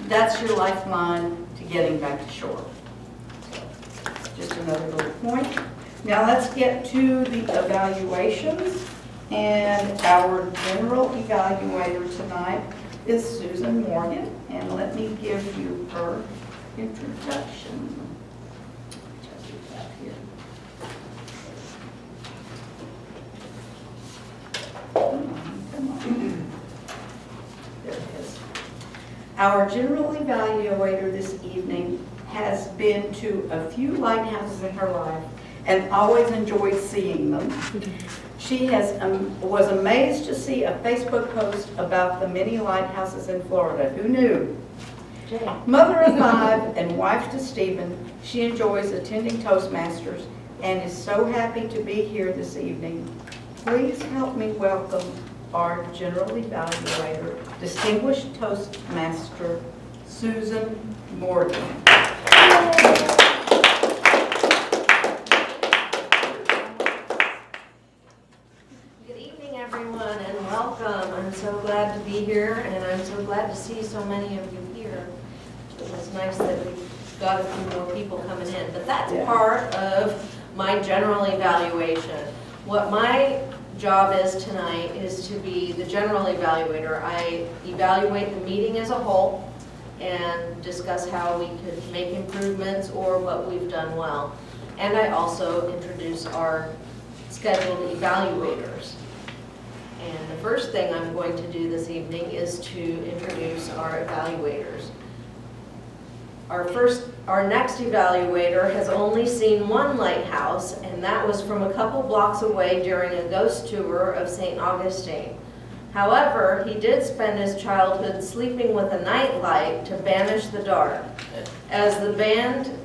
that's your lifeline to getting back to shore. Just another little point. Now let's get to the evaluations. And our general evaluator tonight is Susan Morgan. And let me give you her introduction. Just get that here. Come on. There it is. Our general evaluator this evening has been to a few lighthouses in her life and always enjoyed seeing them. She was amazed to see a Facebook post about the many lighthouses in Florida. Who knew? Mother of 5 and wife to Stephen, she enjoys attending Toastmasters and is so happy to be here this evening. Please help me welcome our general evaluator, distinguished Toastmaster, Susan Morgan. Good evening, everyone, and welcome. I'm so glad to be here, and I'm so glad to see so many of you here. It was nice that we got a few more people coming in, but that's part of my general evaluation. What my job is tonight is to be the general evaluator. I evaluate the meeting as a whole and discuss how we could make improvements or what we've done well. And I also introduce our scheduled evaluators. And the first thing I'm going to do this evening is to introduce our evaluators. Our next evaluator has only seen one lighthouse, and that was from a couple blocks away during a ghost tour of St. Augustine. However, he did spend his childhood sleeping with a night light to banish the dark. As the band,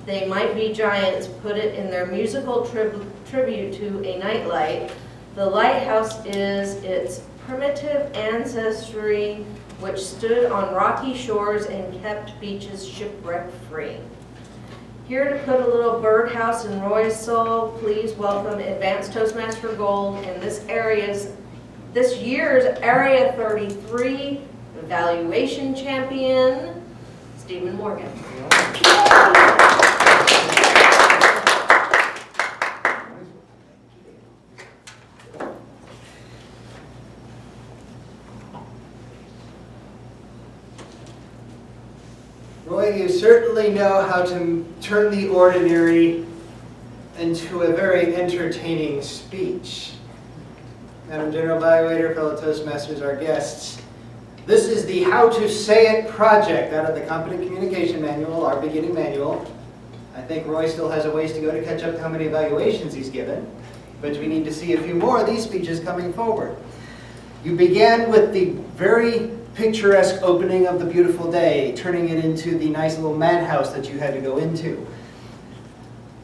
They Might Be Giants, put it in their musical tribute to a nightlight, The lighthouse is its primitive ancestry which stood on rocky shores and kept beaches shipwreck-free. Here to put a little birdhouse in Roy's soul, please welcome Advanced Toastmaster Gold and this year's Area 33 Evaluation Champion, Stephen Morgan. Roy, you certainly know how to turn the ordinary into a very entertaining speech. Madam General Evaluator, fellow Toastmasters, our guests, this is the How to Say It project out of the Competent Communication Manual, our beginning manual. I think Roy still has a ways to go to catch up to how many evaluations he's given, but we need to see a few more of these speeches coming forward. You began with the very picturesque opening of the beautiful day, turning it into the nice little madhouse that you had to go into.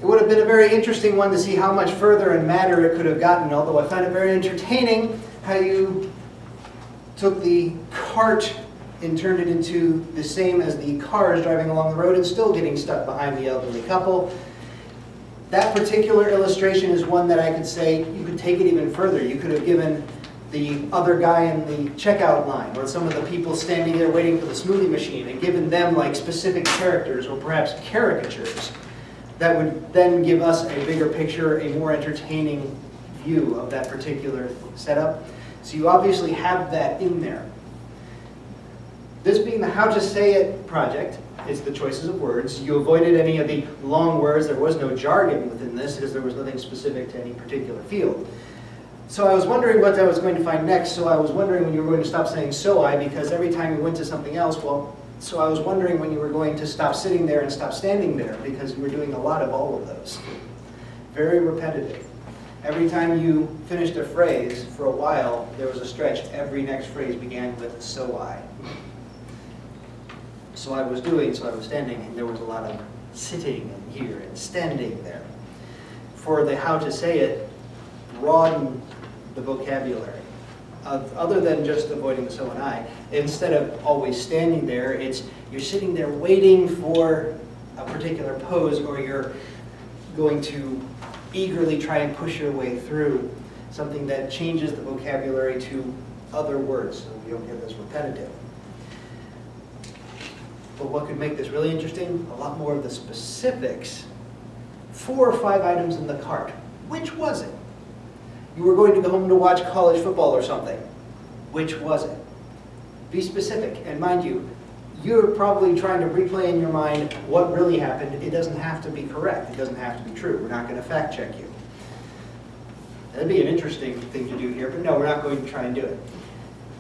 It would have been a very interesting one to see how much further and madder it could have gotten, although I find it very entertaining how you took the cart and turned it into the same as the cars driving along the road and still getting stuck behind the elderly couple. That particular illustration is one that I could say you could take it even further. You could have given the other guy in the checkout line, or some of the people standing there waiting for the smoothie machine, and given them like specific characters or perhaps caricatures that would then give us a bigger picture, a more entertaining view of that particular setup. So you obviously have that in there. This being the How to Say It project, it's the choices of words. You avoided any of the long words. There was no jargon within this because there was nothing specific to any particular field. So I was wondering what I was going to find next, so I was wondering when you were going to stop saying "so I," because every time you went to something else, well, so I was wondering when you were going to stop sitting there and stop standing there, because you were doing a lot of all of those. Very repetitive. Every time you finished a phrase, for a while, there was a stretch. Every next phrase began with "so I." So I was doing, so I was standing, and there was a lot of sitting and here and standing there. For the How to Say It, broaden the vocabulary. Other than just avoiding the "so" and "I," instead of always standing there, it's you're sitting there waiting for a particular pose, or you're going to eagerly try and push your way through something that changes the vocabulary to other words, so we don't get this repetitive. But what could make this really interesting? A lot more of the specifics. 4 or 5 items in the cart. Which was it? You were going to go home to watch college football or something. Which was it? Be specific. And mind you, you're probably trying to replay in your mind what really happened. It doesn't have to be correct. It doesn't have to be true. We're not going to fact check you. That'd be an interesting thing to do here, but no, we're not going to try and do it.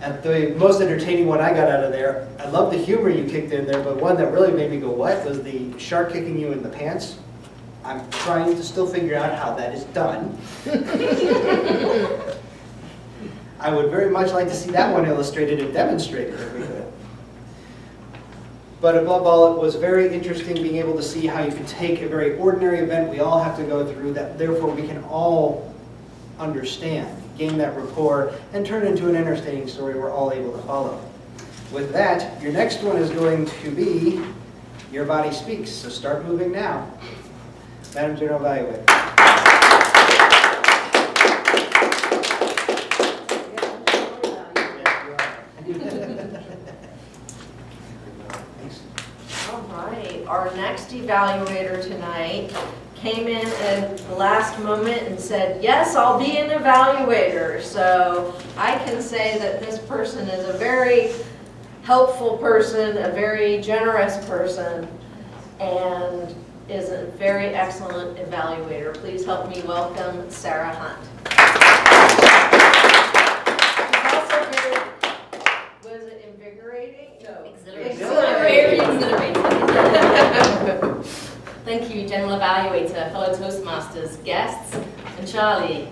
And the most entertaining one I got out of there, I love the humor you kicked in there, but one that really made me go, what, was the shark kicking you in the pants. I'm trying to still figure out how that is done. I would very much like to see that one illustrated and demonstrated if we could. But above all, it was very interesting being able to see how you could take a very ordinary event we all have to go through, that therefore we can all understand, gain that rapport, and turn it into an entertaining story we're all able to follow. With that, your next one is going to be Your Body Speaks, so start moving now. Madam General Evaluator. All right, our next evaluator tonight came in at the last moment and said, yes, I'll be an evaluator. So I can say that this person is a very helpful person, a very generous person, and is a very excellent evaluator. Please help me welcome Sarah Hunt. She's also very, was it invigorating? No. Exhilarating. Thank you, General Evaluator, fellow Toastmasters, guests, and Charlie.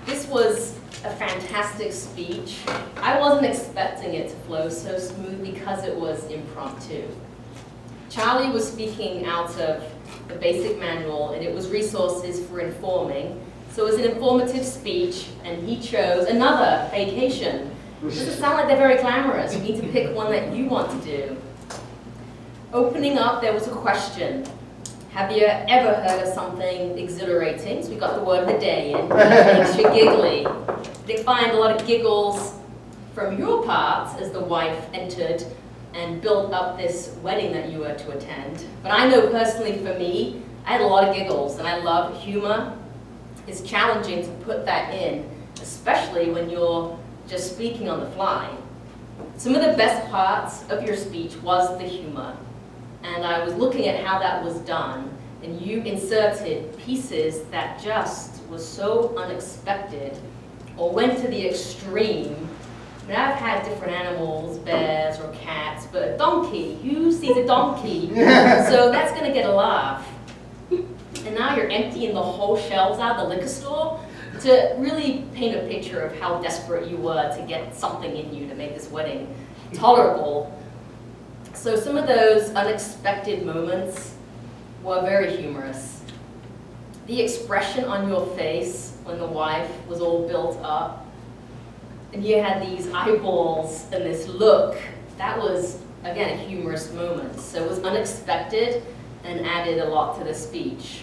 This was a fantastic speech. I wasn't expecting it to flow so smooth because it was impromptu. Charlie was speaking out of the basic manual, and it was resources for informing, So it was an informative speech, and he chose another vacation. Doesn't sound like they're very glamorous. You need to pick one that you want to do. Opening up, there was a question. Have you ever heard of something exhilarating? So we got the word of the day in. Makes you giggly. They find a lot of giggles from your part as the wife entered and built up this wedding that you were to attend. But I know personally for me, I had a lot of giggles, and I love humor. It's challenging to put that in, especially when you're just speaking on the fly. Some of the best parts of your speech was the humor. And I was looking at how that was done, and you inserted pieces that just was so unexpected or went to the extreme. I mean, I've had different animals, bears or cats, but a donkey, who sees a donkey? So that's gonna get a laugh. And now you're emptying the whole shelves out of the liquor store to really paint a picture of how desperate you were to get something in you to make this wedding tolerable. So some of those unexpected moments were very humorous. The expression on your face when the wife was all built up, and you had these eyeballs and this look, that was, again, a humorous moment. So it was unexpected and added a lot to the speech.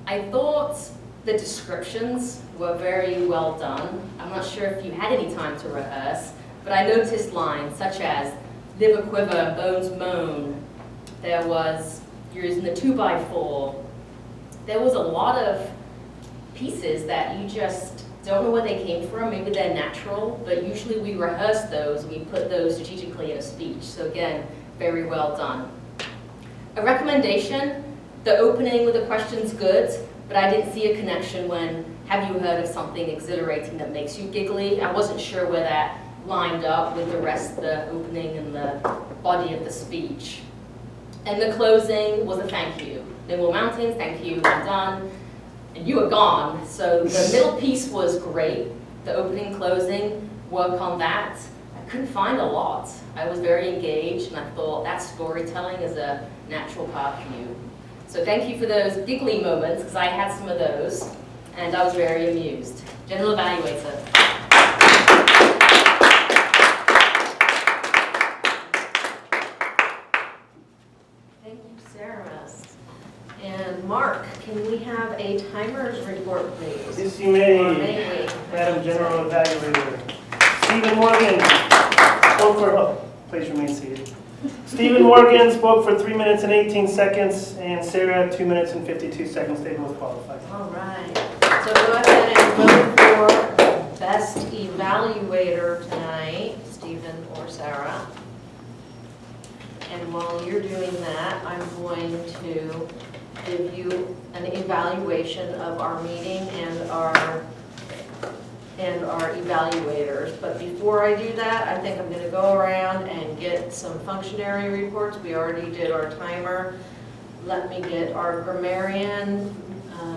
I thought the descriptions were very well done. I'm not sure if you had any time to rehearse, but I noticed lines such as liver quiver, bones moan. There was, you're using the 2x4. There was a lot of pieces that you just don't know where they came from. Maybe they're natural, but usually we rehearse those and we put those strategically in a speech. So again, very well done. A recommendation, the opening with the question's good, but I didn't see a connection when, have you heard of something exhilarating that makes you giggly? I wasn't sure where that lined up with the rest of the opening and the body of the speech. And the closing was a thank you. No more mountains, thank you, I'm done. And you were gone. So the middle piece was great. The opening, closing, work on that. I couldn't find a lot. I was very engaged, and I thought that storytelling is a natural part for you. So thank you for those giggly moments, because I had some of those, and I was very amused. General Evaluator. Thank you, Sarah. And Mark, can we have a timer's report, please? Yes, you may, Or may we? Madam General Evaluator. Stephen Morgan spoke for, please remain seated. Stephen Morgan spoke for 3 minutes and 18 seconds, and Sarah 2 minutes and 52 seconds. They both qualified. All right. So go ahead and vote for best evaluator tonight, Stephen or Sarah. And while you're doing that, I'm going to give you an evaluation of our meeting and our evaluators. But before I do that, I think I'm going to go around and get some functionary reports. We already did our timer. Let me get our grammarian,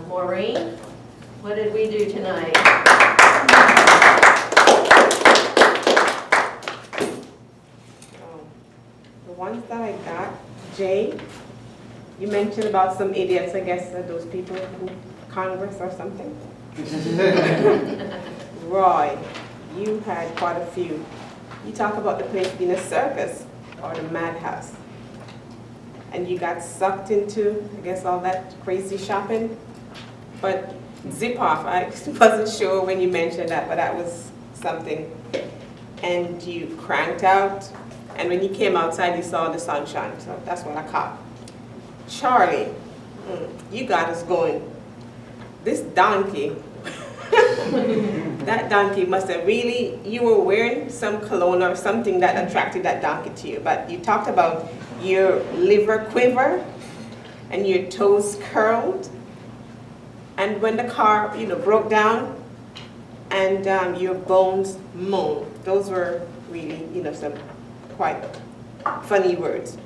Maureen. What did we do tonight? The ones that I got, Jay, you mentioned about some idiots, I guess, those people in Congress or something. Roy, you had quite a few. You talk about the place being a circus or the madhouse. And you got sucked into, I guess, all that crazy shopping. But zip off, I wasn't sure when you mentioned that, but that was something. And you cranked out, and when you came outside, you saw the sunshine. So that's what I caught. Charlie, you got us going. This donkey, that donkey must have really, you were wearing some cologne or something that attracted that donkey to you. But you talked about your liver quiver and your toes curled. And when the car, broke down and your bones moaned. Those were really, some quite funny words.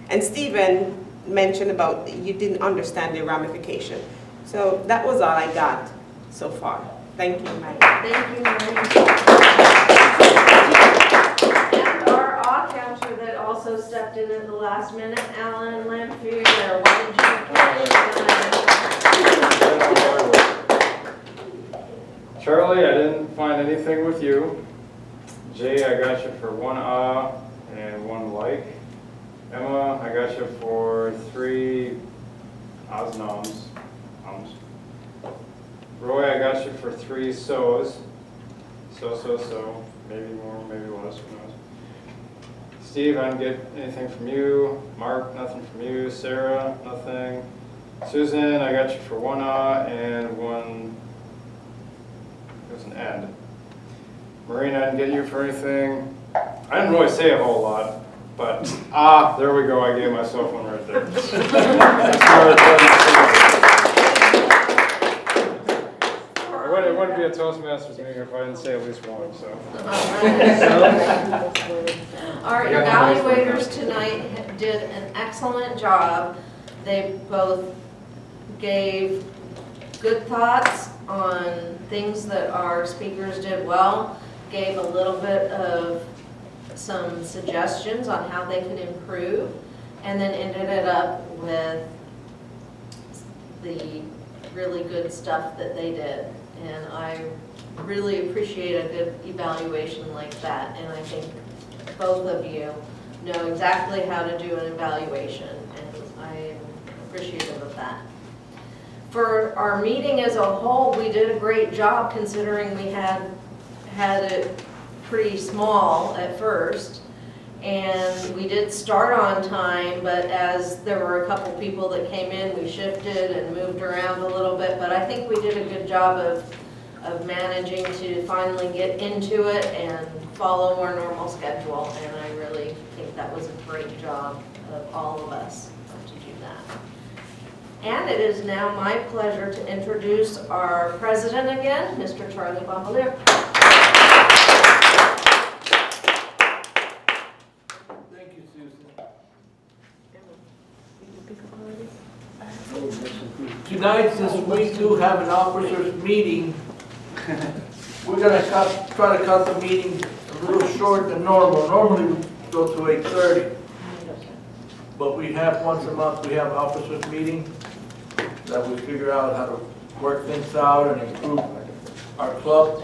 And Stephen mentioned about you didn't understand the ramification. So that was all I got so far. Thank you, Mike. Thank you, Maureen. And our odd counter that also stepped in at the last minute, Alan Lamphere. What did you find anything with you. Jay, I got you for 1 and 1 like. Emma, I got you for 3 ahs, noms. Roy, I got you for 3 so's. So. Maybe more, maybe less, who knows. Steve, I didn't get anything from you. Mark, nothing from you. Sarah, nothing. Susan, I got you for 1 and 1, it was an and. Marina, I didn't get you for anything. I didn't really say a whole lot, but there we go, I gave myself one right there. It wouldn't be a Toastmasters meeting if I didn't say at least one, so. Our evaluators tonight did an excellent job. They both gave good thoughts on things that our speakers did well, gave a little bit of some suggestions on how they could improve, and then ended it up with the really good stuff that they did. And I really appreciate a good evaluation like that, and I think both of you know exactly how to do an evaluation, and I'm appreciative of that. For our meeting as a whole, we did a great job considering we had it pretty small at first, and we did start on time, but as there were a couple people that came in, we shifted and moved around a little bit, but I think we did a good job of managing to finally get into it and follow our normal schedule, and I really think that was a great job of all of us to do that. And it is now my pleasure to introduce our president again, Mr. Charlie Bombalier. Thank you, Susan. Tonight, since we do have an officers meeting, we're gonna try to cut the meeting a little short than normal. Normally we go to 8:30. But we have once a month, we have officers meeting that we figure out how to work things out and improve our club.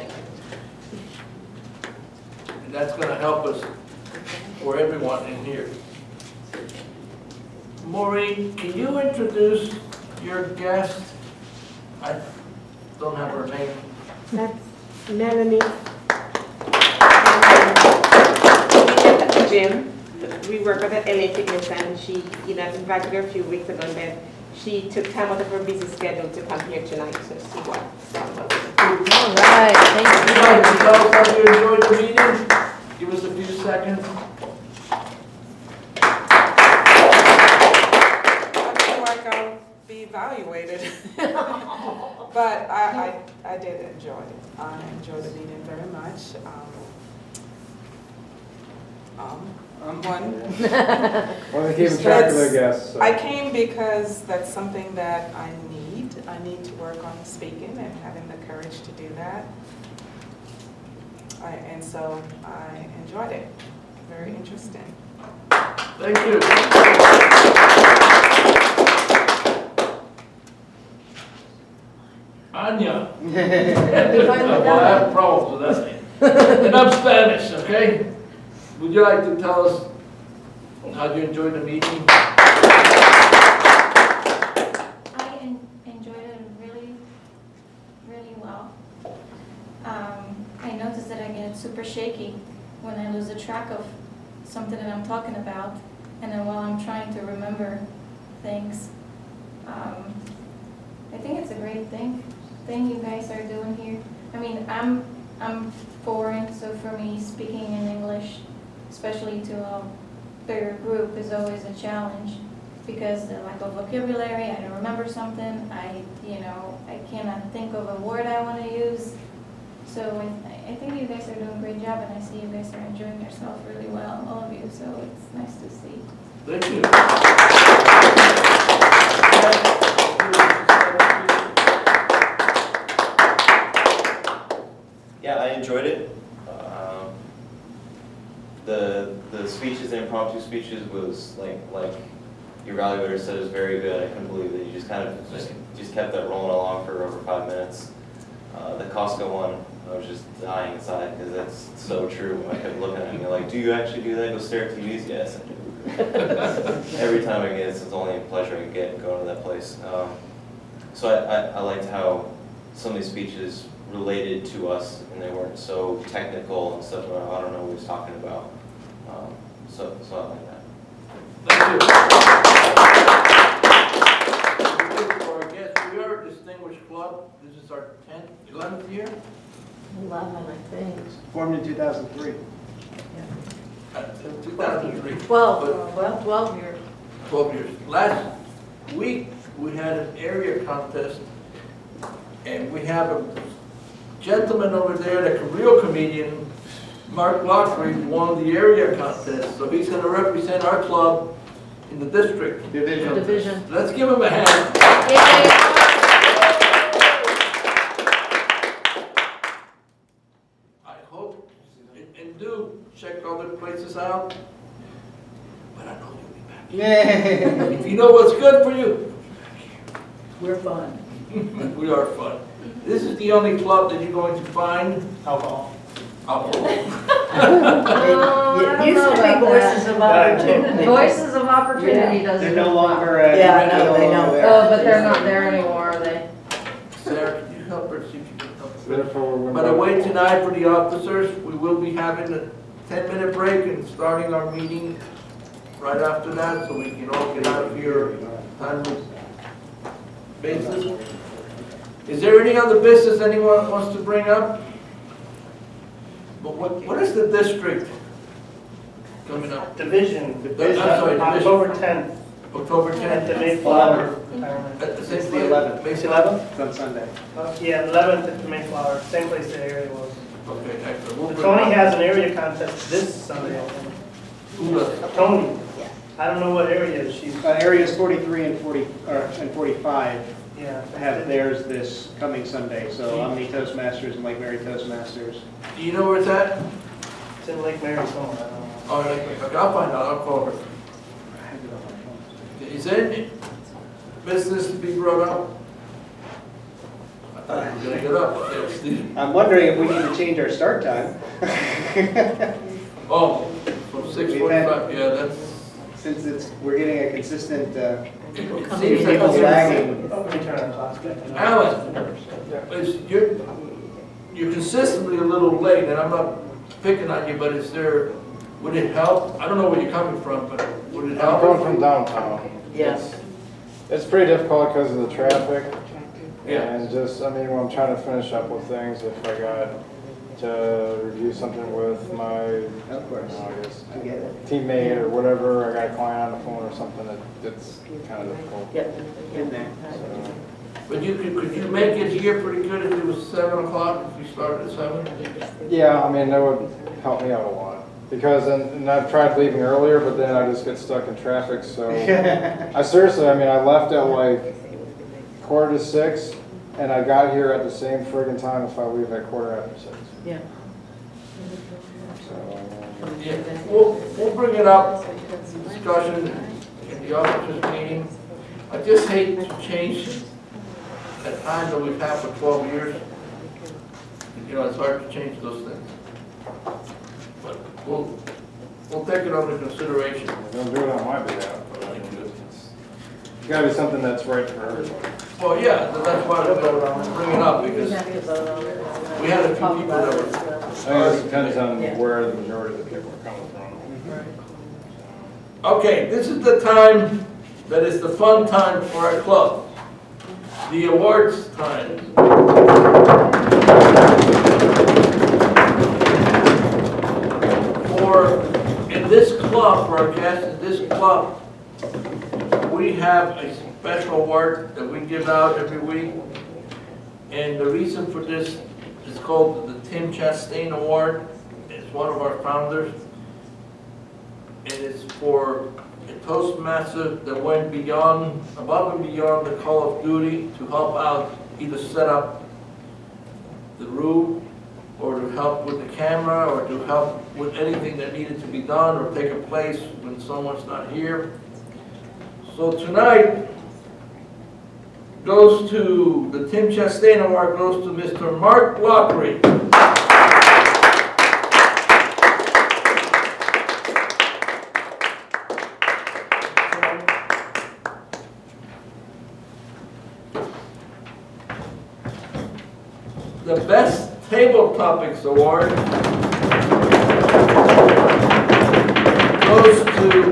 And that's gonna help us for everyone in here. Maureen, can you introduce your guest? I don't have her name. That's Melanie. We met at the gym. We work with the LA Fitness, and she, invited her a few weeks ago, and then she took time out of her busy schedule to come here tonight to see what's all about. All right, thank Would you like to tell us how you enjoyed the meeting? Give us a few seconds. I feel like I'll be evaluated. But I did enjoy it. I enjoyed the meeting very much. Wasn't keeping track of their guests. So. I came because that's something that I need. I need to work on speaking and having the courage to do that. And so I enjoyed it. Very interesting. Thank you. Anya. Well, I have problems with that name. And I'm Spanish, okay? Would you like to tell us how you enjoyed the meeting? I enjoyed it really, really well. I noticed that I get super shaky when I lose the track of something that I'm talking about, and then while I'm trying to remember things. I think it's a great thing you guys are doing here. I mean, I'm foreign, so for me, speaking in English, especially to a bigger group, is always a challenge because the lack of vocabulary. I don't remember something. I cannot think of a word I want to use. So I think you guys are doing a great job, and I see you guys are enjoying yourself really well, all of you. So it's nice to see. Thank you. Yeah, I enjoyed it. The speeches, the impromptu speeches, was like your evaluator said, it was very good. I couldn't believe that you just kind of just kept that rolling along for over 5 minutes. The Costco one I was just dying inside because that's so true. I kept looking at me like, do you actually do that? Go stare at TVs? Yes, I do. Every time I get it, it's only a pleasure I get going to that place. So I liked how some of these speeches related to us and they weren't so technical and stuff. I don't know what he was talking about. So I like that. Thank you. For our guests, we are a distinguished club. This is our 10th, 11th year? 11, I think. Formed in 2003. 2003. 12 years. 12 years. Last week, we had an area contest, and we have a gentleman over there, the real comedian, Mark Lockery, won the area contest, so he's going to represent our club in the district. Division. Let's give him a hand. I hope, and do check other places out, but I know you'll be back. Yeah. If you know what's good for you, We're fun. we are fun. This is the only club that you're going to find Alcohol. alcohol. It used to be Voices of Opportunity. Voices of Opportunity doesn't. They're no longer. Yeah, I know, they know. Oh, but they're not there anymore, are they? Sarah, can you help her see if you can help her? Therefore, we're By the way, tonight for the officers, we will be having a 10-minute break and starting our meeting right after that, so we can all get out of here timely basis. Is there any other business anyone wants to bring up? But what is the district coming up? Division. I'm sorry, division. October 10th. October At the 10th? Mayflower. At the same It's the place? 11th. May It's 11th? It's on Sunday. Yeah, 11th at the Mayflower, same place the area was. Okay, excellent. We'll But bring Tony it up. has an area contest this Sunday, I think. Who does? Tony. I don't know what area she's, Areas 43 and 45 yeah. have theirs this coming Sunday. So Omni Toastmasters and Lake Mary Toastmasters. Do you know where it's at? It's in Lake Mary somewhere, I don't know. Oh, okay, I'll find out, I'll call her. Is there any business to be brought up? I thought you were gonna get up there, Steve. I'm wondering if we need to change our start time. Oh, from 6:45, yeah, that's, Since we're getting a consistent, it seems like people it's lagging. Let me turn on clock. Alan, you're consistently a little late, and I'm not picking on you, but would it help? I don't know where you're coming from, but would it I'm help? going from downtown. Yes. It's pretty difficult because of the traffic. Yeah. And just, I mean, when I'm trying to finish up with things, if I got to review something with my, Of course. I guess, I get it. teammate or whatever, I got a client on the phone or something, it's kind of difficult. In there. So, But could you make it here pretty good if it was 7 o'clock, if we started at 7? yeah, I mean, that would help me out a lot. Because, and I've tried leaving earlier, but then I just get stuck in traffic, so. I seriously, I mean, I left at like 5:45, and I got here at the same friggin' time if I leave at 6:15. Yeah. So, Yeah, we'll bring it up, discussion in the officers meeting. I just hate to change a time that we've had for 12 years. You know, it's hard to change those things. But we'll take it under consideration. don't do it on my behalf, but I mean, it's gotta be something that's right for everybody. Well, yeah, that's why we're going to bring it up, because we had a few people that were. I think it depends on where the majority of the people are coming from. Okay, this is the time that is the fun time for our club. The awards time. In this club, for our guests in this club, we have a special award that we give out every week. And the reason for this is called the Tim Chastain Award. It's one of our founders. And it's for a Toastmaster that went beyond, above and beyond the call of duty to help out, either set up the room, or to help with the camera, or to help with anything that needed to be done, or take a place when someone's not here. So tonight goes to, the Tim Chastain Award goes to Mr. Mark Lockery. The Best Table Topics Award goes to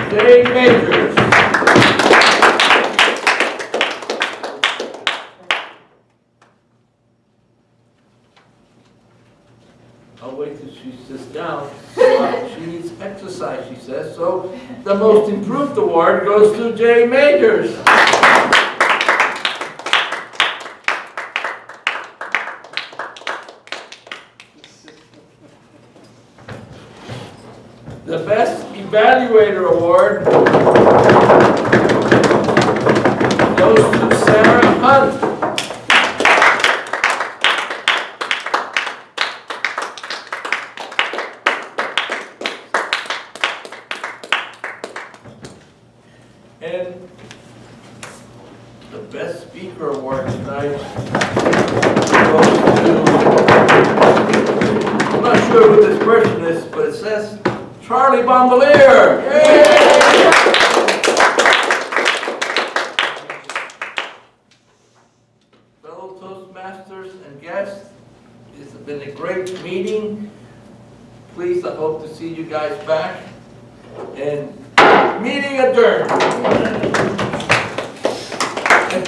Jaye Majors. I'll wait till she sits down. She needs exercise, she says. So the Most Improved Award goes to Jaye Majors. The Best Evaluator Award goes to Sarah Hunt. And the Best Speaker Award tonight goes to, I'm not sure who this person is, but it says Charlie Bondelier. Fellow Toastmasters and guests, it's been a great meeting. Please, I hope to see you guys back. And meeting adjourned.